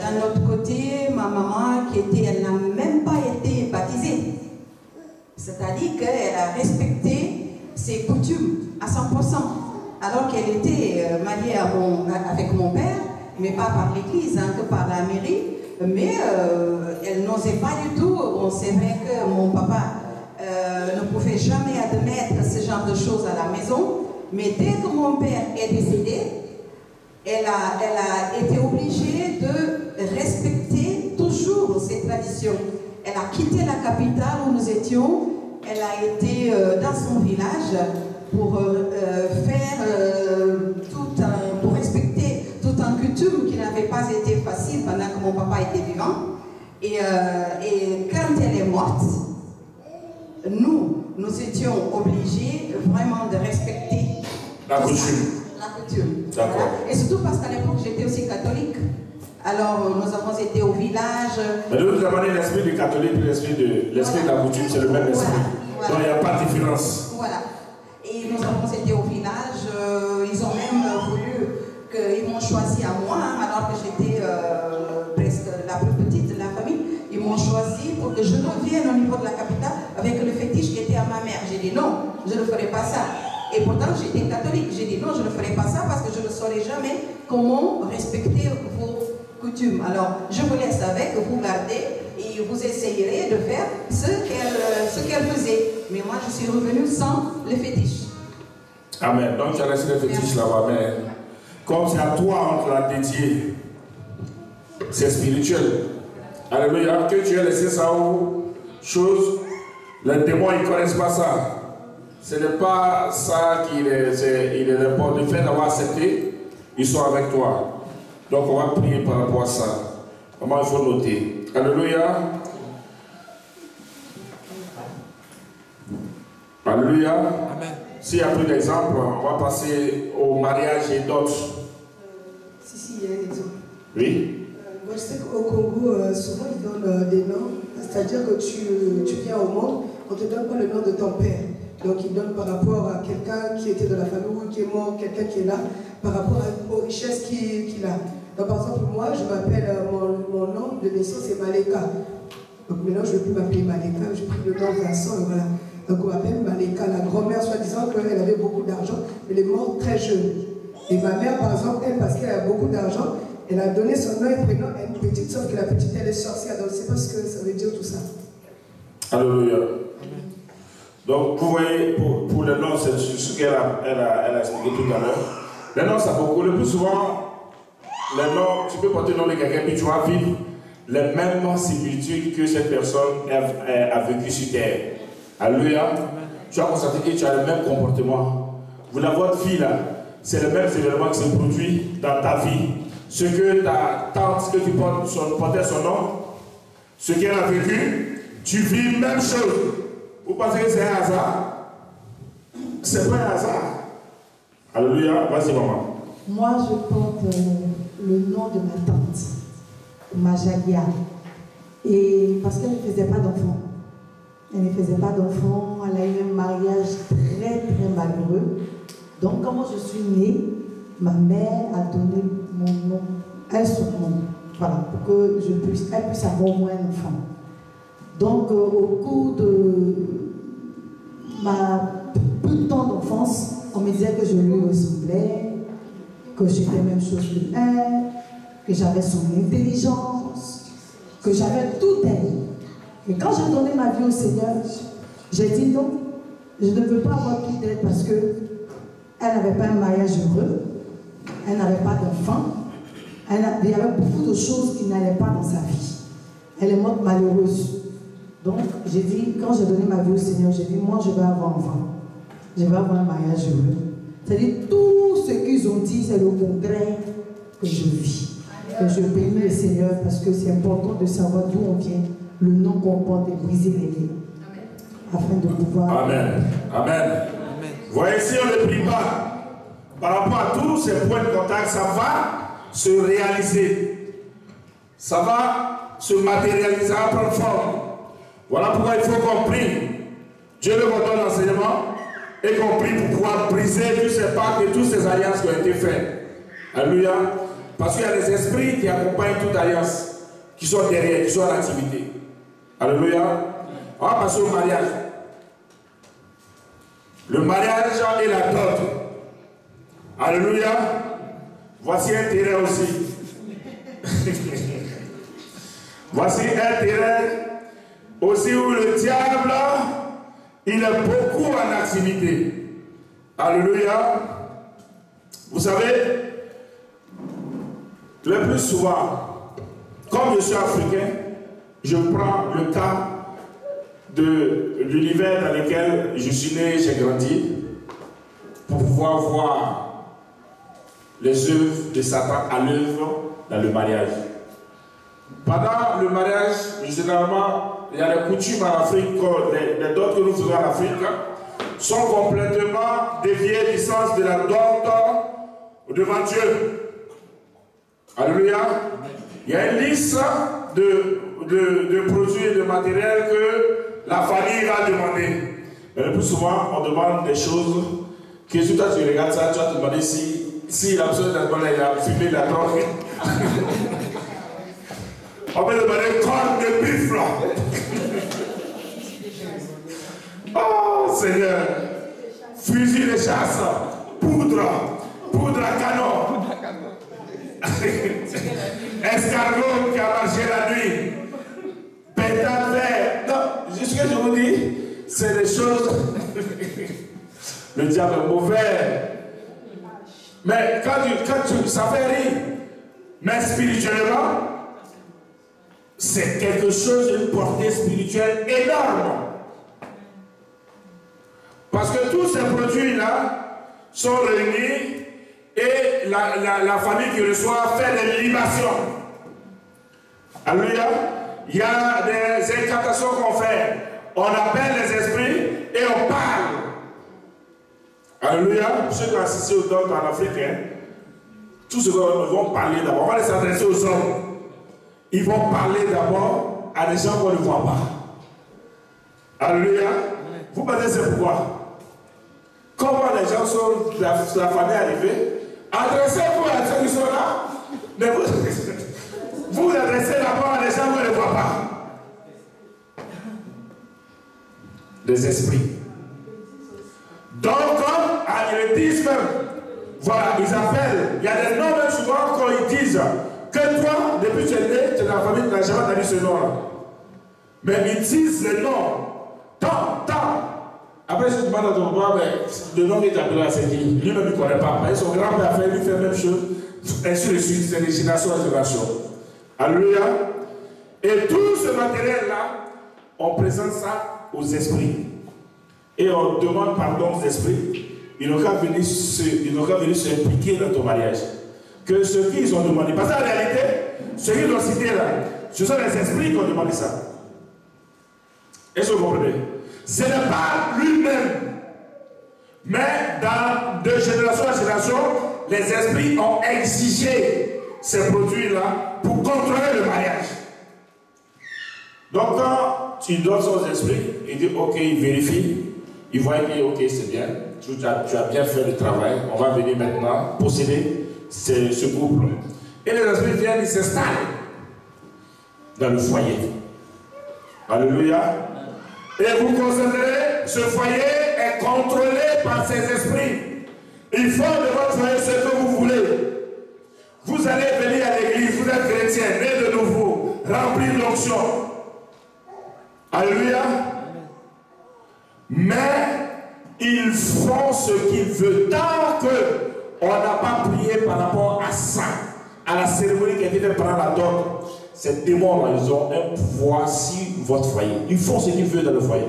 K: d'un autre côté, ma maman elle n'a même pas été baptisée. C'est-à-dire qu'elle a respecté ses coutumes à 100%. Alors qu'elle était mariée avec mon père, mais pas par l'église, hein, que par la mairie. Mais elle n'osait pas du tout. Bon, c'est vrai que mon papa ne pouvait jamais admettre ce genre de choses à la maison. Mais dès que mon père est décédé, elle a été obligée de respecter toujours ces traditions. Elle a quitté la capitale où nous étions. Elle a été dans son village pour pour respecter tout un coutume qui n'avait pas été facile pendant que mon papa était vivant. Et quand elle est morte, nous étions obligés vraiment de respecter
A: la coutume.
K: La coutume.
A: D'accord.
K: Voilà. Et surtout parce qu'à l'époque, j'étais aussi catholique. Alors, nous avons été au village.
A: Mais de toute manière, l'esprit du catholique et l'esprit de la coutume, c'est le même esprit.
K: Voilà.
A: Donc, il n'y a pas de différence.
K: Voilà. Et nous avons été au village. Ils ont même voulu qu'ils m'ont choisi à moi, hein, alors que j'étais presque la plus petite de la famille. Ils m'ont choisi pour que je revienne au niveau de la capitale avec le fétiche qui était à ma mère. J'ai dit non, je ne ferai pas ça. Et pourtant, j'étais catholique. J'ai dit non, je ne ferai pas ça parce que je ne saurais jamais comment respecter vos coutumes. Alors, je vous laisse avec, vous gardez et vous essayerez de faire ce qu'elle faisait. Mais moi, je suis revenue sans le fétiche.
A: Amen. Donc, tu as laissé le fétiche là-bas. Mais comme c'est à toi, on te l'a dédié, c'est spirituel. Alléluia. Que tu aies laissé ça aux choses, les démons, ils ne connaissent pas ça. Ce n'est pas ça il est important. Le fait d'avoir accepté, ils sont avec toi. Donc on va prier par rapport à ça. Comment il faut noter. Alléluia. Alléluia. Amen. S'il n'y a plus d'exemples, on va passer au mariage et d'autres.
L: Si, il y a un exemple.
A: Oui.
L: Moi, je sais qu'au Congo, souvent, ils donnent des noms. C'est-à-dire que tu viens au monde, on ne te donne pas le nom de ton père. Donc, ils donnent par rapport à quelqu'un qui était de la famille ou qui est mort, quelqu'un qui est là, par rapport aux richesses qu'il a. Donc, par exemple, moi, je m'appelle, mon nom de naissance est Maleka. Donc maintenant, je ne veux plus m'appeler Malika, j'ai pris le nom Vincent, et voilà. Donc on m'appelle Malika, la grand-mère, soi-disant qu'elle avait beaucoup d'argent, elle est morte très jeune. Et ma mère, par exemple, elle, parce qu'elle a beaucoup d'argent, elle a donné son nom et prénom à une petite, sauf que la petite, elle est sorcière, donc je ne sais pas ce que ça veut dire tout ça.
A: Alléluia. Donc vous voyez, pour le nom, c'est ce qu'elle a expliqué tout à l'heure. Les noms, ça beaucoup. Le plus souvent, les noms, tu peux porter le nom de quelqu'un, puis tu vas vivre les mêmes similitudes que cette personne a vécu sur terre. Alléluia. Tu vas constater que tu as le même comportement. Vous, votre fille là, c'est le même événement qui se produit dans ta vie. Ce que ta tante, que tu portais son nom, ce qu'elle a vécu, tu vis la même chose. Vous pensez que c'est un hasard? C'est pas un hasard. Alléluia. Vas-y, maman.
K: Moi, je porte le nom de ma tante, Majalia. Et parce qu'elle ne faisait pas d'enfant. Elle ne faisait pas d'enfant. Elle a eu un mariage très, très malheureux. Donc, quand moi je suis née, ma mère a donné mon nom, son nom, voilà, pour que elle puisse avoir au moins un enfant. Donc, au cours de ma peu de temps d'enfance, on me disait que je lui ressemblais, que j'étais la même chose qu'elle, que j'avais son intelligence, que j'avais tout elle. Et quand j'ai donné ma vie au Seigneur, j'ai dit non, je ne veux pas avoir tout elle parce que elle n'avait pas un mariage heureux, elle n'avait pas d'enfant, il y avait beaucoup de choses qui n'allaient pas dans sa vie. Elle est morte malheureuse. Donc, j'ai dit, quand j'ai donné ma vie au Seigneur, j'ai dit, moi, je vais avoir un enfant. Je vais avoir un mariage heureux. C'est-à-dire, tout ce qu'ils ont dit, c'est le contraire que je vis. Et je bénis le Seigneur parce que c'est important de savoir d'où on vient, le nom qu'on porte et briser les liens. Afin de pouvoir...
A: Amen. Amen. Voyez, si on ne prie pas, par rapport à tous ces points de contact, ça va se réaliser. Ça va se matérialiser, ça va prendre forme. Voilà pourquoi il faut qu'on prie. Dieu nous donne l'enseignement et qu'on prie pour pouvoir briser tous ces pactes et toutes ces alliances qui ont été faites. Alléluia. Parce qu'il y a des esprits qui accompagnent toute alliance, qui sont derrière, qui sont en activité. Alléluia. On va passer au mariage. Le mariage et la dot. Alléluia. Voici un terrain aussi. Voici un terrain aussi où le diable, il est beaucoup en activité. Alléluia. Vous savez, le plus souvent, comme je suis africain, je prends le cas de l'univers dans lequel je suis né, j'ai grandi, pour pouvoir voir les œuvres de Satan à l'œuvre dans le mariage. Pendant le mariage, généralement, il y a des coutumes en Afrique, les dots que nous faisons en Afrique, sont complètement déviées du sens de la dot devant Dieu. Alléluia. Il y a une liste de produits et de matériel que la famille va demander. Mais le plus souvent, on demande des choses que si toi tu regardes ça, tu vas te demander si la personne il a fumé la drogue. On peut demander corps de buffle. Oh Seigneur, fusil de chasse, poudre à canon, escargot qui a marché la nuit, pétard vert. Non, ce que je vous dis, c'est des choses. Le diable est mauvais. Mais ça fait rire. Mais spirituellement, c'est quelque chose d'une portée spirituelle énorme. Parce que tous ces produits-là sont réunis et la famille qui reçoit fait des libations. Alléluia. Il y a des incantations qu'on fait. On appelle les esprits et on parle. Alléluia. Ceux qui ont assisté aux dons en Afrique, tous ceux qui vont parler d'abord. On va les adresser aux hommes. Ils vont parler d'abord à des gens qu'on ne voit pas. Alléluia. Vous pensez c'est pourquoi? Comment les gens sont la famille arrivée, adressez-vous à ceux qui sont là. Mais vous adressez d'abord à des gens qu'on ne voit pas. des esprits. Donc, ils disent même, voilà, ils appellent, il y a des noms même souvent quand ils disent que toi, depuis que tu es né, tu es dans la famille, tu n'as jamais entendu ce nom-là. Mais ils disent les noms, tant. Après, si tu demandes à ton père, mais le nom qu'il t'appelle, c'est qui? Lui-même, il ne connaît pas. Et son grand-père fait, lui fait la même chose, ainsi de suite, c'est de génération en génération. Alléluia. Et tout ce matériel-là, on présente ça aux esprits. Et on demande pardon aux esprits. Ils n'ont qu'à venir s'impliquer dans ton mariage. Que ceux qui ont demandé. Parce qu'en réalité, ceux qui ont cité là, ce sont les esprits qui ont demandé ça. Est-ce que vous comprenez? Ce n'est pas lui-même. Mais de génération en génération, les esprits ont exigé ces produits-là pour contrôler le mariage. Donc quand tu donnes ça aux esprits, ils disent ok, ils vérifient, ils voient que ok, c'est bien, tu as bien fait le travail, on va venir maintenant posséder ce couple. Et les esprits viennent, ils s'installent dans le foyer. Alléluia. Et vous constaterez, ce foyer est contrôlé par ces esprits. Ils font de votre foyer ce que vous voulez. Vous allez venir à l'église, vous êtes chrétien, né de nouveau, remplir l'onction. Alléluia. Mais ils font ce qu'ils veulent. Tant qu'on n'a pas prié par rapport à ça, à la cérémonie qui a été faite pendant la dot, ces démons-là, ils ont un pouvoir sur votre foyer. Ils font ce qu'ils veulent dans le foyer.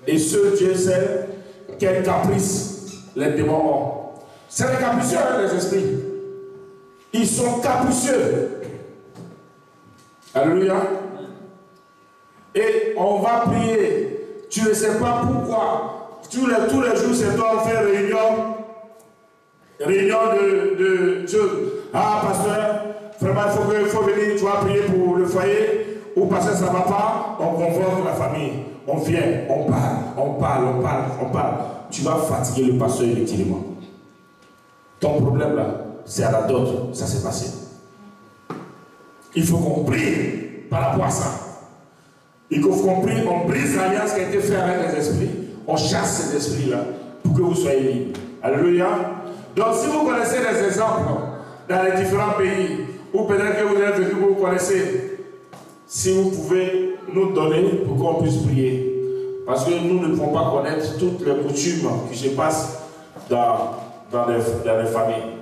A: Et ce Dieu sait quel caprice les démons ont. C'est les capricieux, les esprits. Ils sont capricieux. Alléluia. Et on va prier. Tu ne sais pas pourquoi. Tous les jours, c'est toi, on fait réunion de Dieu. Ah, pasteur, vraiment, il faut venir, tu vas prier pour le foyer. Ou pasteur, ça ne va pas, on convoque la famille. On vient, on parle. Tu vas fatiguer le pasteur inutilement. Ton problème là, c'est à la dot, ça s'est passé. Il faut qu'on prie par rapport à ça. Il faut qu'on prie, on brise l'alliance qui a été faite avec les esprits. On chasse ces esprits-là pour que vous soyez libres. Alléluia. Donc si vous connaissez des exemples dans les différents pays, ou peut-être que vous êtes venu, vous connaissez, si vous pouvez nous donner pour qu'on puisse prier. Parce que nous ne pouvons pas connaître toutes les coutumes qui se passent dans les familles.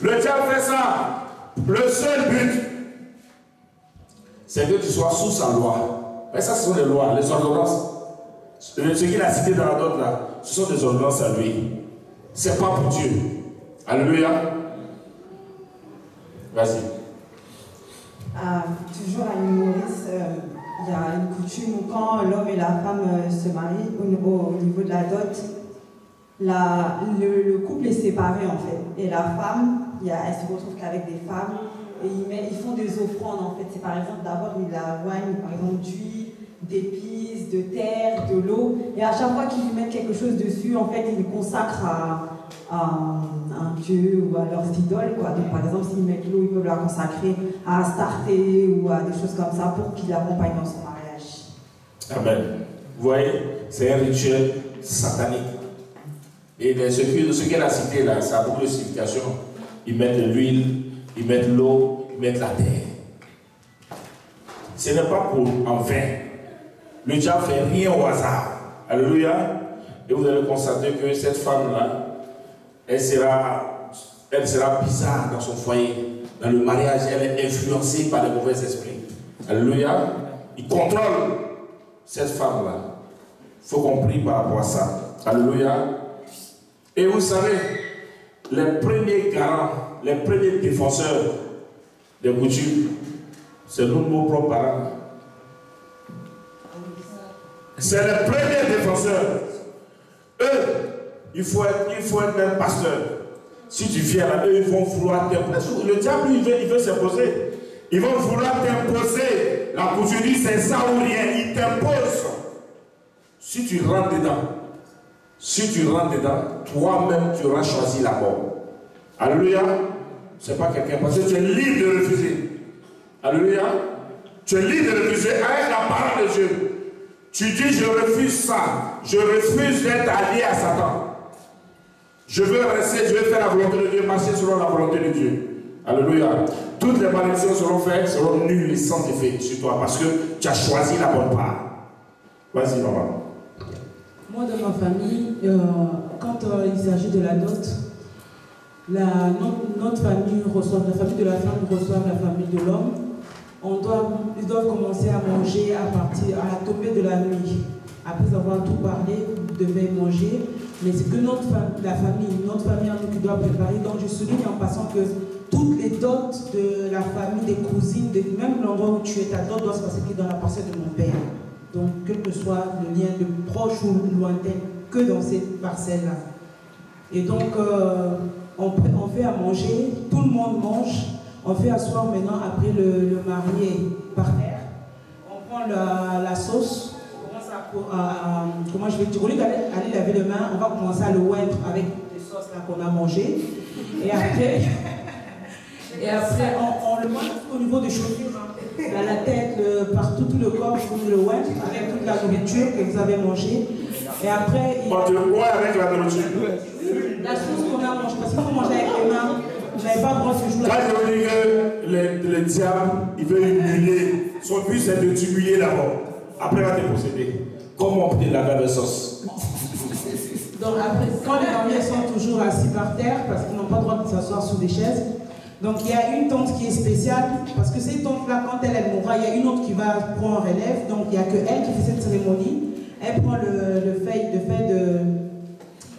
A: Le diable fait ça. Le seul but, c'est que tu sois sous sa loi. Mais ça, ce sont les lois, les ordonnances. Ce qu'il a cité dans la note là, ce sont des ordonnances à lui. C'est pas pour Dieu. Alléluia. Vas-y.
B: Toujours à l'île Maurice, il y a une coutume où quand l'homme et la femme se marient, au niveau de la dot, le couple est séparé en fait. Et la femme, elle se retrouve qu'avec des femmes. Et ils font des offrandes en fait. C'est par exemple d'abord ils la joignent par exemple d'huile, d'épices, de terre, de l'eau. Et à chaque fois qu'ils lui mettent quelque chose dessus, en fait, ils le consacrent à un dieu ou à leurs idoles. Quoi. Donc par exemple, s'ils mettent l'eau, ils peuvent la consacrer à Astarté ou à des choses comme ça pour qu'il l'accompagne dans son mariage.
A: Amen. Vous voyez, c'est un rituel satanique. Et ce qu'elle a cité là, ça a beaucoup de signification. Ils mettent de l'huile, ils mettent l'eau, ils mettent la terre. Ce n'est pas pour en vain. Le diable ne fait rien au hasard. Alléluia. Et vous allez constater que cette femme-là, elle sera bizarre dans son foyer. Dans le mariage, elle est influencée par les mauvais esprits. Alléluia. Il contrôle cette femme-là. Il faut qu'on prie par rapport à ça. Alléluia. Et vous savez, les premiers garants, les premiers défenseurs des coutumes, c'est nous, nos propres parents. C'est les premiers défenseurs. Eux, il faut être même pasteur. Si tu viens là, eux, ils vont vouloir t'imposer. Le diable, il veut s'imposer. Ils vont vouloir t'imposer. La coutume, c'est ça ou rien. Ils t'imposent. Si tu rentres dedans, toi-même, tu auras choisi la mort. Alléluia. Ce n'est pas quelqu'un. Parce que tu es libre de refuser. Alléluia. Tu es libre de refuser avec la parole de Dieu. Tu dis, je refuse ça. Je refuse d'être allié à Satan. Je veux rester, je veux faire la volonté de Dieu, marcher selon la volonté de Dieu. Alléluia. Toutes les malédictions seront faites, seront nulles et sans effet sur toi parce que tu as choisi la bonne part. Vas-y, maman.
J: Moi, dans ma famille, quand il s'agit de la dot, notre famille reçoit, la famille de la femme reçoit la famille de l'homme. Ils doivent commencer à manger à la tombée de la nuit. Après avoir tout parlé, vous devez manger. Mais c'est que notre famille à nous qui doit préparer. Donc je souligne en passant que toutes les dots de la famille, des cousines, même l'endroit où tu es, ta dot doit se passer dans la parcelle de mon père. Donc quel que soit le lien de proche ou lointain, que dans cette parcelle-là. Et donc on fait à manger, tout le monde mange. On fait asseoir maintenant après le marié par terre. On prend la sauce. Comment je vais dire, au lieu d'aller laver les mains, on va commencer à le oindre avec les sauces là qu'on a mangées. Et après on le mange au niveau des chaussures, la tête, partout, tout le corps, vous le oindre avec toute la nourriture que vous avez mangée. Et après.
A: On te oint avec la nourriture.
J: La sauce qu'on a mangée, parce qu'il faut manger avec les mains. Vous n'avez pas droit ce jour-là.
A: Quand je dis que le diable, il veut humilier, son but c'est de t'humilier d'abord. Après, il va te posséder. Comment on peut laver la sauce?
J: Donc après, quand les mariés sont toujours assis par terre, parce qu'ils n'ont pas le droit de s'asseoir sous des chaises, donc il y a une tante qui est spéciale, parce que cette tante-là, quand elle mourra, il y a une autre qui va prendre en relève, donc il n'y a que elle qui fait cette cérémonie. Elle prend le fait de,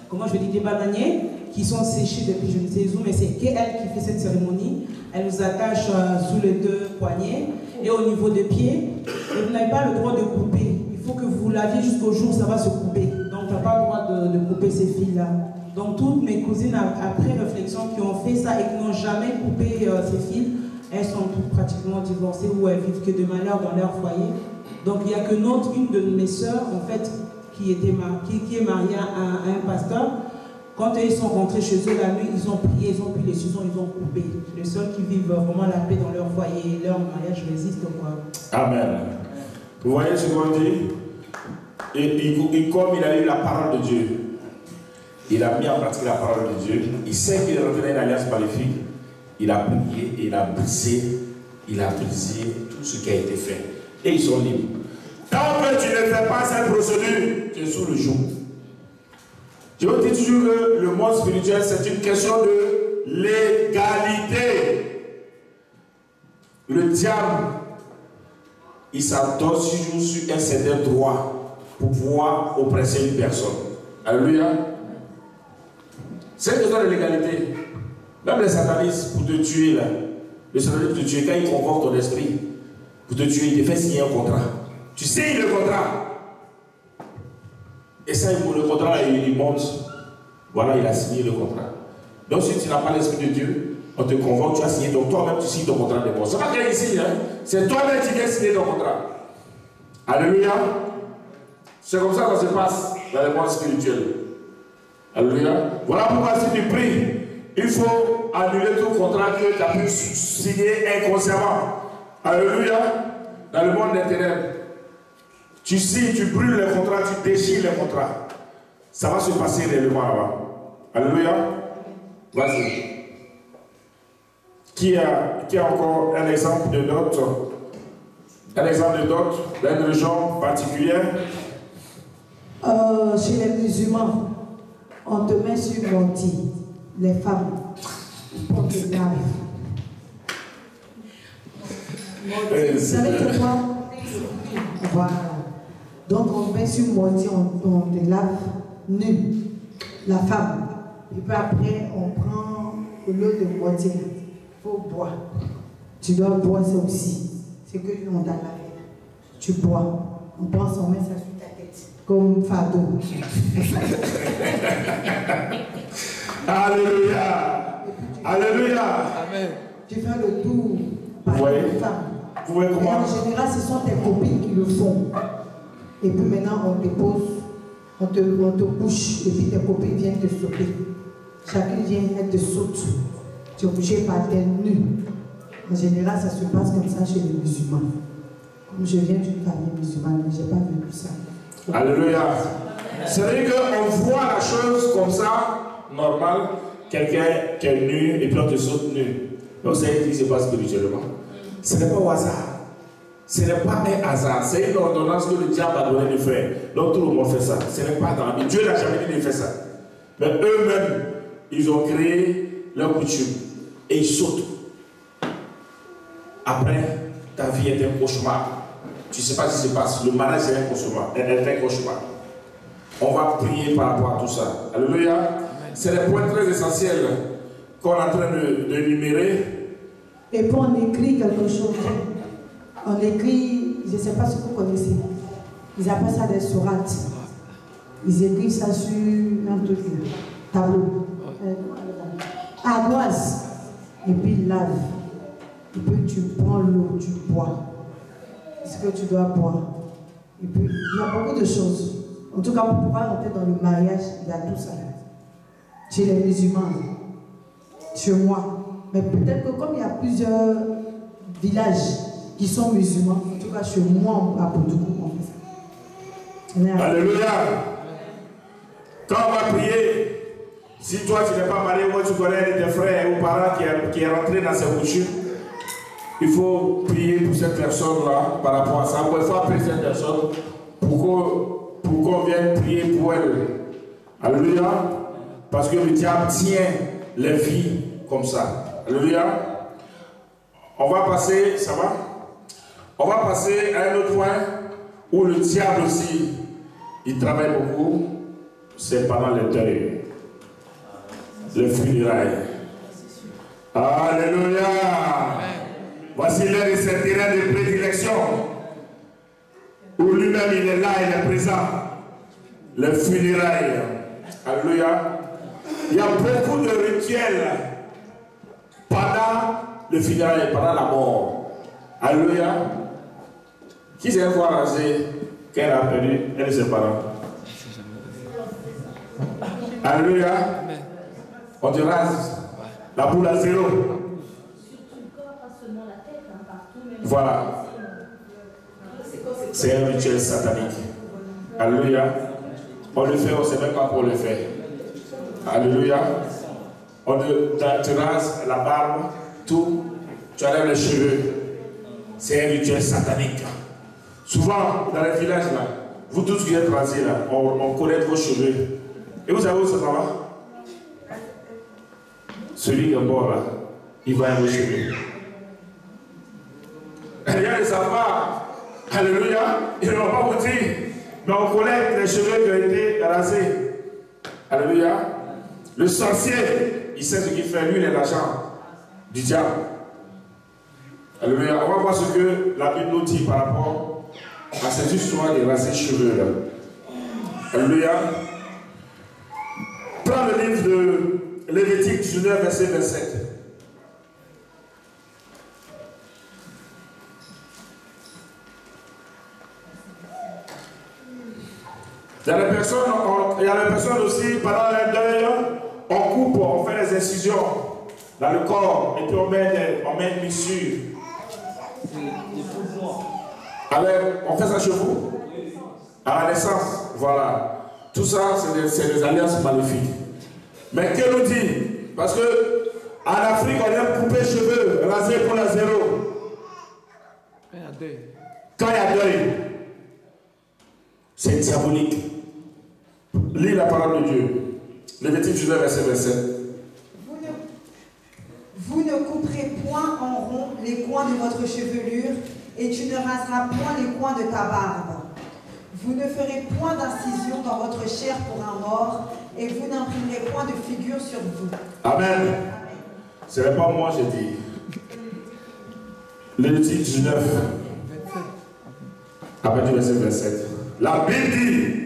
J: comment je vais dire, des bananiers, qui sont séchés depuis je ne sais où, mais c'est qu'elle qui fait cette cérémonie. Elle nous attache sous les deux poignets et au niveau des pieds, et vous n'avez pas le droit de couper. Il faut que vous laviez jusqu'au jour où ça va se couper. Donc, tu n'as pas le droit de couper ces fils-là. Donc, toutes mes cousines, après réflexion, qui ont fait ça et qui n'ont jamais coupé ces fils, elles sont toutes pratiquement divorcées ou elles vivent que de malheur dans leur foyer. Donc, il n'y a que une de mes sœurs, en fait, qui est mariée à un pasteur. Quand ils sont rentrés chez eux la nuit, ils ont prié, ils ont pris les ciseaux, ils ont coupé. Les seuls qui vivent vraiment la paix dans leur foyer, leur mariage résiste, quoi.
A: Amen. Vous voyez ce qu'on dit? Et comme il a eu la parole de Dieu, il a mis en pratique la parole de Dieu, il sait qu'il est rentré dans une alliance maléfique, il a prié et il a brisé tout ce qui a été fait. Et ils sont libres. Tant que tu ne fais pas cette procédure, tu es sous le joug. Je vous dis toujours que le monde spirituel, c'est une question de légalité. Le diable, il s'adosse toujours sur un certain droit pour pouvoir oppresser une personne. Alléluia. C'est une question de légalité. Même les satanistes, pour te tuer, là, le sataniste pour te tuer, quand il convoque ton esprit, pour te tuer, il te fait signer un contrat. Tu signes le contrat. Et ça, pour le contrat, il monte. Voilà, il a signé le contrat. Donc, si tu n'as pas l'esprit de Dieu, on te convoque, tu as signé. Donc, toi-même, tu signes ton contrat de mort. C'est pas quelqu'un qui signe, hein? C'est toi-même qui viens signer ton contrat. Alléluia. C'est comme ça que ça se passe dans le monde spirituel. Alléluia. Voilà pourquoi si tu pries, il faut annuler tout contrat que tu as pu signer inconsciemment. Alléluia. Dans le monde des ténèbres. Tu signes, tu brûles les contrats, tu déchires les contrats. Ça va se passer réellement là-bas. Alléluia. Vas-y. Qui a encore un exemple de dot? Un exemple de dot d'une religion particulière?
K: Chez les musulmans, on te met sur menti, les femmes, pour te laver. Vous savez que quoi? Voilà. Donc on met sur menti, on te lave nu, la femme. Et puis après, on prend l'eau de moitié. Il faut boire. Tu dois boire ça aussi. C'est que on t'a lavé. Tu bois. On prend son main, ça sur ta tête. Comme fardeau.
A: Alléluia. Alléluia. Amen.
K: Tu fais le tour par une femme.
A: Vous voyez comment?
K: En général, ce sont tes copines qui le font. Et puis maintenant, on te pose, on te couche, et puis tes copines viennent te sauter. Chacune vient, elle te saute. Tu es obligé par terre nu. En général, ça se passe comme ça chez les musulmans.
F: Comme je viens d'une famille musulmane, je n'ai pas vu ça.
A: Alléluia. C'est-à-dire qu'on voit la chose comme ça, normal, quelqu'un qui est nu et puis on te saute nu. Donc c'est ce qui se passe spirituellement. Ce n'est pas au hasard. Ce n'est pas un hasard. C'est une ordonnance que le diable a donné de faire. Donc tout le monde fait ça. Ce n'est pas dans la Bible. Dieu n'a jamais dit de faire ça. Mais eux-mêmes, ils ont créé leur coutume. Et ils sautent. Après, ta vie est un cauchemar. Tu ne sais pas ce qui se passe. Le mariage est un cauchemar. Un cauchemar. On va prier par rapport à tout ça. Alléluia. C'est des points très essentiels qu'on est en train de énumérer.
F: Et puis on écrit quelque chose. On écrit, je ne sais pas si vous connaissez. Ils appellent ça des sourates. Ils écrivent ça sur un truc, tableau. Ardoise. Et puis ils lavent. Et puis tu prends l'eau, tu bois. Ce que tu dois boire. Et puis il y a beaucoup de choses. En tout cas, pour pouvoir entrer dans le mariage, il y a tout ça. Chez les musulmans, chez moi. Mais peut-être que comme il y a plusieurs villages qui sont musulmans, en tout cas chez moi, à Poudoukou, on fait ça.
A: Alléluia. Quand on va prier, si toi tu n'es pas marié, moi tu connais un de tes frères ou parents qui est rentré dans ses coutumes, il faut prier pour cette personne-là par rapport à ça. Il faut appeler cette personne pour qu'on vienne prier pour elle. Alléluia. Parce que le diable tient les vies comme ça. Alléluia. On va passer, ça va? On va passer à un autre point où le diable aussi, il travaille beaucoup. C'est pendant le deuil. Le funérailles. Alléluia. Voici l'un de ses terrains de prédilection. Où lui-même il est là, il est présent. Le funérailles. Alléluia. Il y a beaucoup de rituels pendant le funérailles, pendant la mort. Alléluia. Qui s'est fois rasé qu'elle a perdu un de ses parents? Alléluia. On te rase la boule à zéro. Voilà. C'est un rituel satanique. Alléluia. On le fait, on ne sait même pas pour le faire. Alléluia. On te rase la barbe, tout. Tu enlèves les cheveux. C'est un rituel satanique. Souvent, dans les villages, là, vous tous qui êtes rasés, là, on connaît vos cheveux. Et vous savez où ça va? Celui qui est mort, là, il va à vos cheveux. Il y a des savants. Alléluia. Ils ne vont pas vous dire. Mais on connaît les cheveux qui ont été rasés. Alléluia. Le sorcier, il sait ce qu'il fait. Lui, il est l'agent du diable. Alléluia. On va voir ce que la Bible nous dit par rapport à cette histoire des rasés cheveux là. Alléluia. Prends le livre de Lévitique 19, verset 27. Il y a les personnes aussi, pendant le deuil, on coupe, on fait des incisions dans le corps et puis on met une mixture. Alors, on fait ça chez vous? À la naissance, voilà. Tout ça, c'est des alliances maléfiques. Mais que nous dit? Parce que en Afrique, on aime couper les cheveux, raser pour la zéro. Quand il y a deuil, c'est diabolique. Lis la parole de Dieu. Lévitique 19, verset 27.
B: Vous ne couperez point en rond les coins de votre chevelure, et tu ne raseras point les coins de ta barbe. Vous ne ferez point d'incision dans votre chair pour un mort, et vous n'imprimerez point de figure sur vous.
A: Amen. Ce n'est pas moi, j'ai dit. Lévitique 19, à partir du verset 27. La Bible dit,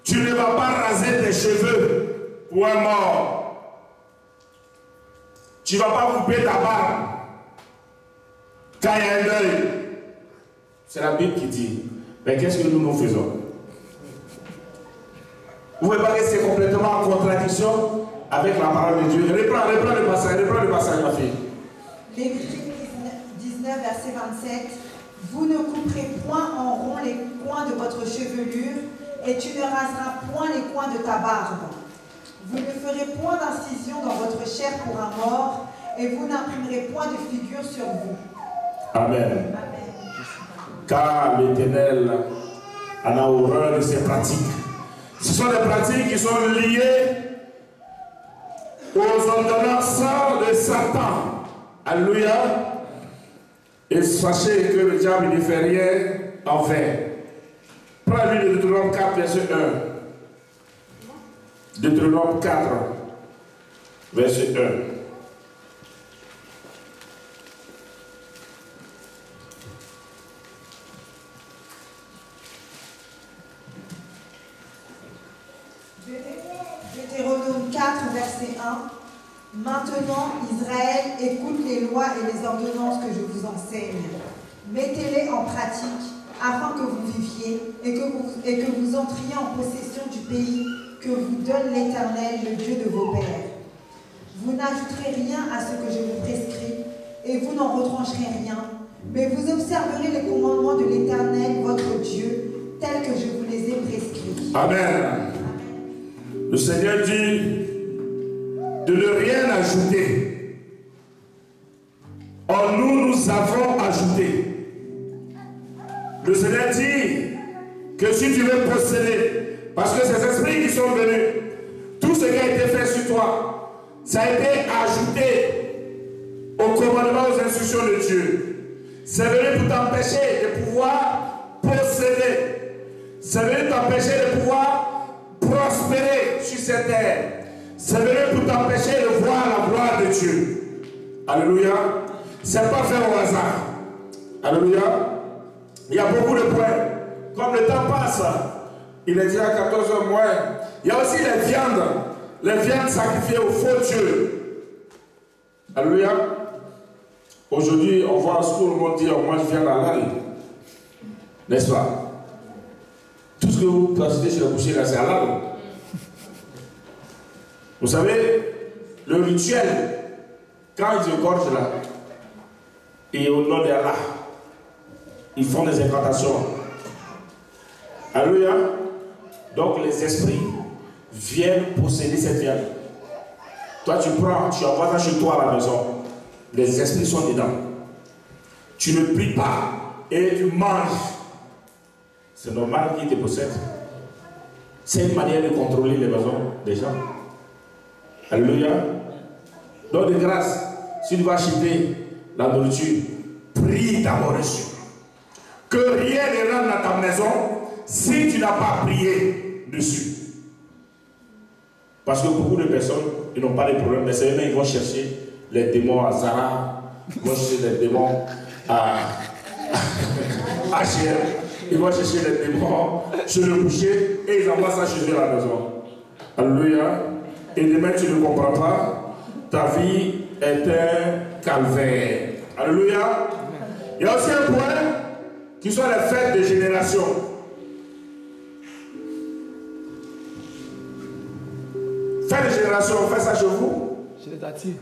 A: tu ne vas pas raser tes cheveux pour un mort. Tu ne vas pas couper ta barbe quand il y a un deuil. C'est la Bible qui dit. Mais qu'est-ce que nous faisons? Vous ne voyez pas que c'est complètement en contradiction avec la parole de Dieu. Reprends le passage, ma fille.
B: Lévitique 19, verset 27. Vous ne couperez point en rond les coins de votre chevelure, et tu ne raseras point les coins de ta barbe. Vous ne ferez point d'incision dans votre chair pour un mort, et vous n'imprimerez point de figure sur vous.
A: Amen.
B: Amen.
A: Car l'Éternel en a horreur de ces pratiques. Ce sont des pratiques qui sont liées aux ordonnances de Satan. Alléluia. Et sachez que le diable ne fait rien en vain. Prenez le Deutéronome 4, verset 1. Deutéronome 4, verset 1.
B: Deutéronome 4, verset 1. Maintenant, Israël, écoute les lois et les ordonnances que je vous enseigne. Mettez-les en pratique, afin que vous viviez et que vous entriez en possession du pays que vous donne l'Éternel, le Dieu de vos pères. Vous n'ajouterez rien à ce que je vous prescris, et vous n'en retrancherez rien, mais vous observerez les commandements de l'Éternel, votre Dieu, tels que je vous les ai prescrits.
A: Amen. Le Seigneur dit de ne rien ajouter. En nous, nous avons ajouté. Le Seigneur dit que si tu veux posséder, parce que ces esprits qui sont venus, tout ce qui a été fait sur toi, ça a été ajouté au commandement, aux instructions de Dieu. C'est venu pour t'empêcher de pouvoir posséder. C'est venu t'empêcher de pouvoir prospérer sur cette terre. C'est venu pour t'empêcher de voir la gloire de Dieu. Alléluia. Ce n'est pas fait au hasard. Alléluia. Il y a beaucoup de points. Comme le temps passe, il est déjà 14h moins. Il y a aussi les viandes sacrifiées au faux Dieu. Alléluia. Aujourd'hui, on voit tout le monde dire, moi je viens halal. N'est-ce pas? Tout ce que vous placez sur le boucher là, c'est halal. Vous savez, le rituel, quand ils égorgent là, et au nom d'Allah, ils font des incantations. Alléluia. Donc les esprits viennent posséder cette viande. Toi tu prends, tu envoies ça chez toi à la maison. Les esprits sont dedans. Tu ne pries pas et tu manges. C'est normal qu'ils te possèdent. C'est une manière de contrôler les maisons des gens. Alléluia. Donc de grâce, si tu vas acheter la nourriture, prie d'abord dessus. Que rien ne rentre dans ta maison si tu n'as pas prié dessus. Parce que beaucoup de personnes, ils n'ont pas de problème, mais c'est eux-mêmes, ils vont chercher les démons à Zara, ils vont chercher les démons à Cher, ils vont chercher les démons chez le boucher et ils envoient ça chez eux à la maison. Alléluia. Et demain tu ne comprends pas, ta vie est un calvaire. Alléluia. Il y a aussi un point qui sont les fêtes de génération. Fêtes de génération, on fait ça chez vous?
D: Chez les Dati.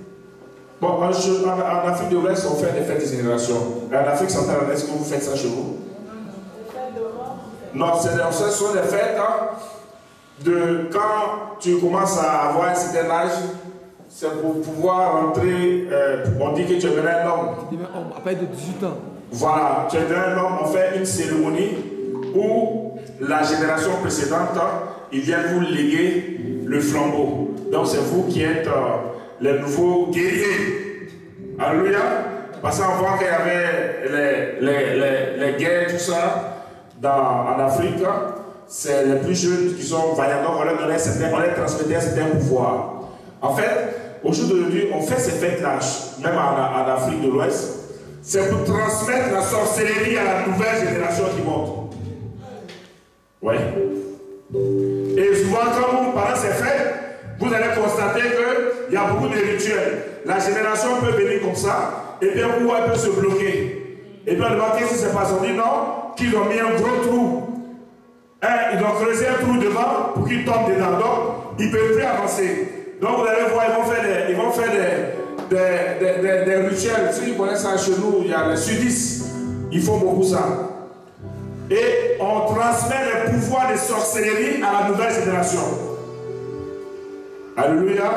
A: Bon, en Afrique de l'Ouest, on fait des fêtes de génération. En Afrique centrale, est-ce que vous faites ça chez vous? Non, ce sont des fêtes de quand tu commences à avoir un certain âge, c'est pour pouvoir rentrer, on dit que tu es devenu un homme.
D: À partir de 18 ans.
A: Voilà, tu es devenu un homme, on fait une cérémonie où la génération précédente, ils viennent vous léguer le flambeau. Donc c'est vous qui êtes les nouveaux guerriers. Alléluia. Parce qu'on voit qu'il y avait les guerres, tout ça, en Afrique. C'est les plus jeunes qui sont vaillants, donc on leur transmettait un certain pouvoir. En fait, au jour d'aujourd'hui, on fait ces fêtes-là, même en Afrique de l'Ouest, c'est pour transmettre la sorcellerie à la nouvelle génération qui monte. Oui. Et souvent, quand vous parlez de ces fêtes, vous allez constater qu'il y a beaucoup de rituels. La génération peut venir comme ça, et bien où elle peut se bloquer. Et puis on demande qu'est-ce qui se passe. On dit non, qu'ils ont mis un gros trou. Ils ont creusé un trou devant pour qu'ils tombent dedans. Donc, ils ne peuvent plus avancer. Donc, vous allez voir, ils vont faire des rituels. Si vous connaissez ça chez nous, il y a les sudistes. Ils font beaucoup ça. Et on transmet le pouvoir de sorcellerie à la nouvelle génération. Alléluia.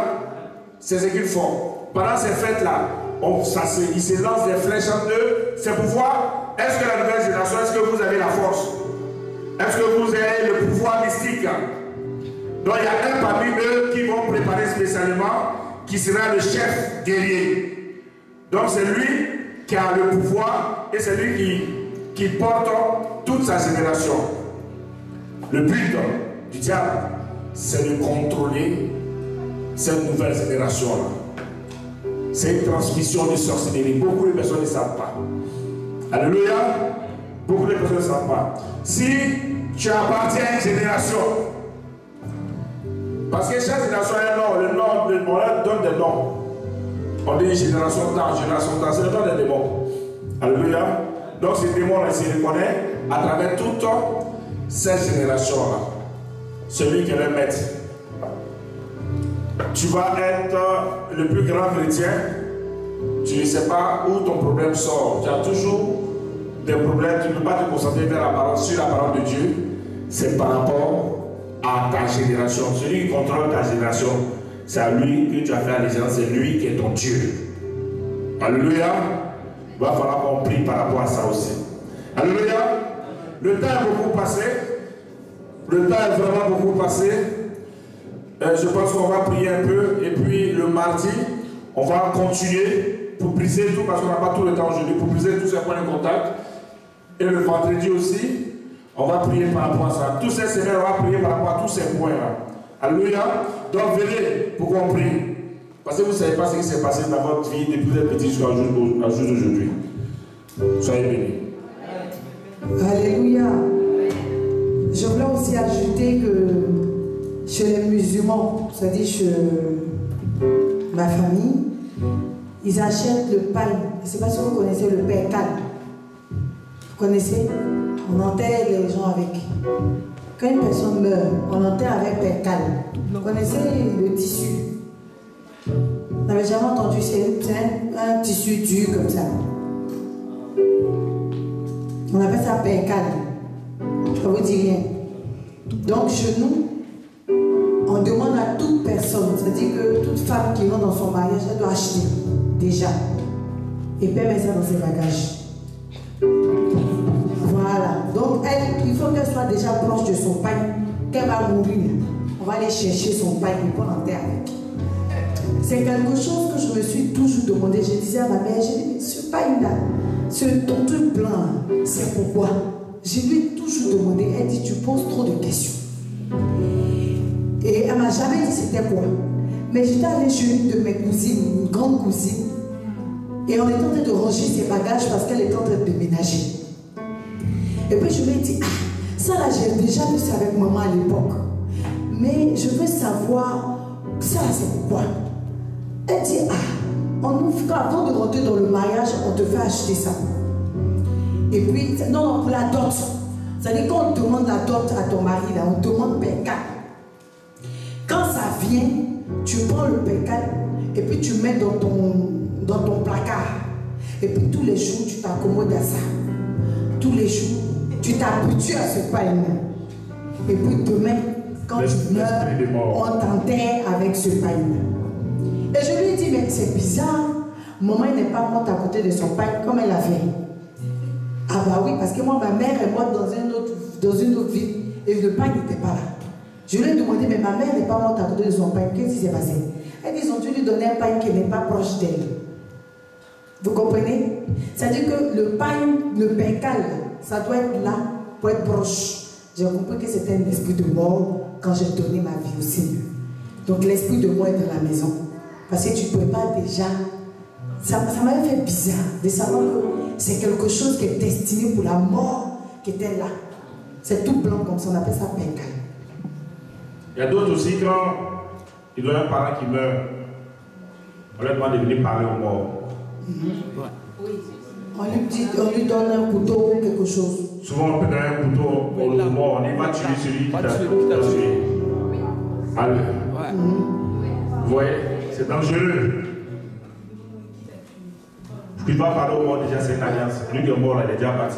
A: C'est ce qu'ils font. Pendant ces fêtes-là, ils se lancent des flèches entre eux. C'est pouvoir. Est-ce que la nouvelle génération, est-ce que vous avez la force? Est-ce que vous avez le pouvoir mystique? Donc il y a un parmi eux qui vont préparer spécialement, qui sera le chef guerrier. Donc c'est lui qui a le pouvoir et c'est lui qui porte toute sa génération. Le but du diable, c'est de contrôler cette nouvelle génération-là. C'est une transmission de sorcellerie. Beaucoup de personnes ne savent pas. Alléluia. Beaucoup de personnes ne savent pas. Si tu appartiens à une génération, parce que chaque génération a un nom, on leur donne des noms. On dit génération temps, c'est le nom des démons. Alléluia. Donc ces démons-là, ils se reconnaissent à travers toute cette génération-là. Celui qui est le maître. Tu vas être le plus grand chrétien. Tu ne sais pas où ton problème sort. Tu as toujours des problèmes. Tu ne peux pas te concentrer sur la parole de Dieu. C'est par rapport à ta génération. Celui qui contrôle ta génération, c'est à lui que tu as fait allégeance. C'est lui qui est ton Dieu. Alléluia. Il va falloir qu'on prie par rapport à ça aussi. Alléluia. Le temps est beaucoup passé. Le temps est vraiment beaucoup passé. Je pense qu'on va prier un peu. Et puis le mardi, on va continuer pour briser tout, parce qu'on n'a pas tout le temps aujourd'hui, pour briser tous ces points de contact. Et le vendredi aussi, on va prier par rapport à ça. Toutes ces semaines, on va prier par rapport à tous ces points-là. Alléluia. Donc venez pour qu'on prie. Parce que vous ne savez pas ce qui s'est passé dans votre vie depuis le petit jusqu'au jour d'aujourd'hui. Soyez bénis.
K: Alléluia. Je voulais aussi ajouter que chez les musulmans, c'est-à-dire chez ma famille, ils achètent le pain. Je ne sais pas si vous connaissez le pain calme. Vous connaissez? On enterre les gens avec. Quand une personne meurt, on enterre avec pain calme. Vous connaissez le tissu? Vous n'avez jamais entendu? C'est un tissu dur comme ça. On appelle ça pain calme. Ça ne vous dit rien. Donc chez nous, on demande à toute personne, c'est-à-dire que toute femme qui rentre dans son mariage, elle doit acheter déjà. Et puis mettre ça dans ses bagages. Voilà. Donc elle, il faut qu'elle soit déjà proche de son pain. Qu'elle va mourir, on va aller chercher son pain et prendre en terre avec. C'est quelque chose que je me suis toujours demandé. Je disais à ma mère, j'ai dit, ce pain-là, ce truc blanc, c'est pourquoi? Je lui ai toujours demandé. Elle dit, tu poses trop de questions. Et elle ne m'a jamais dit c'était quoi. Mais j'étais allée chez une de mes cousines, une grande cousine, et on était en train de ranger ses bagages parce qu'elle était en train de déménager. Et puis je lui ai dit, ah, ça là j'ai déjà vu ça avec maman à l'époque. Mais je veux savoir, ça là c'est pourquoi. Elle dit, ah, avant de rentrer dans le mariage, on te fait acheter ça. Et puis, non, pour la dot. C'est-à-dire quand on demande la dot à ton mari, là, on demande pécal. Quand ça vient, tu prends le pécal et puis tu mets dans ton placard. Et puis tous les jours, tu t'accommodes à ça. Tous les jours, tu t'habitues à ce pain. Et puis demain, quand tu meurs, on t'enterre avec ce pain. Et je lui ai dit, mais c'est bizarre. Maman n'est pas morte à côté de son pain comme elle a fait. Ah bah oui, parce que moi, ma mère est morte dans une autre vie et le pain n'était pas là. Je lui ai demandé, mais ma mère n'est pas morte à côté de son pain. Qu'est-ce qui s'est passé? Elle dit, ils ont dû lui donner un pain qui n'est pas proche d'elle. Vous comprenez? C'est-à-dire que le pain cal, ça doit être là pour être proche. J'ai compris que c'était un esprit de mort quand j'ai donné ma vie au Seigneur. Donc l'esprit de mort est dans la maison. Parce que tu ne pouvais pas déjà... Ça m'avait fait bizarre de savoir que c'est quelque chose qui est destiné pour la mort qui était là. C'est tout blanc comme ça, on appelle ça pain cal.
A: Il y a d'autres aussi, quand il y a un parent qui meurt, on leur demande de venir parler aux morts.
K: Oui. On lui donne un couteau ou quelque chose.
A: Souvent, on peut donner un couteau aux morts, on va tuer celui qui t'a tué. Allez. Vous voyez, c'est dangereux. Puis pas parler au mort, déjà c'est une alliance. Lui qui est mort, il est déjà parti.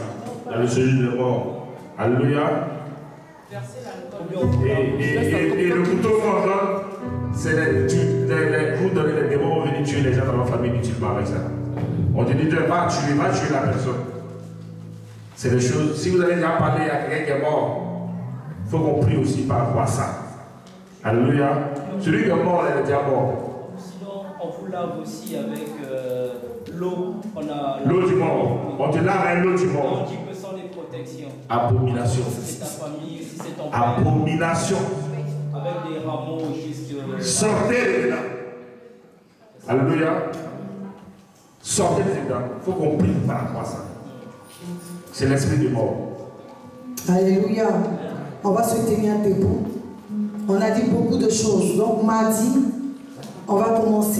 A: Dans le séjour de mort. Alléluia. Et le couteau qu'on donne, c'est les coups donnés, les démons vont venir tuer les gens dans leur famille inutilement avec ça. On te dit, va tuer la personne. C'est des choses. Si vous avez déjà parlé à quelqu'un qui est mort, il faut qu'on prie aussi par rapport à ça. Alléluia. Celui qui est mort, il est déjà mort.
M: Sinon, on vous lave aussi avec l'eau.
A: L'eau du mort. On te lave avec l'eau du mort.
M: On dit que sans les protections.
A: Abomination.
M: Si c'est ta famille, si c'est ton père.
A: Abomination.
M: Avec des rameaux juste.
A: Sortez de là. Alléluia. Sortez de là. Il faut qu'on prie par rapport à ça. C'est l'esprit de mort.
K: Alléluia. On va se tenir debout. On a dit beaucoup de choses. Donc mardi, on va commencer.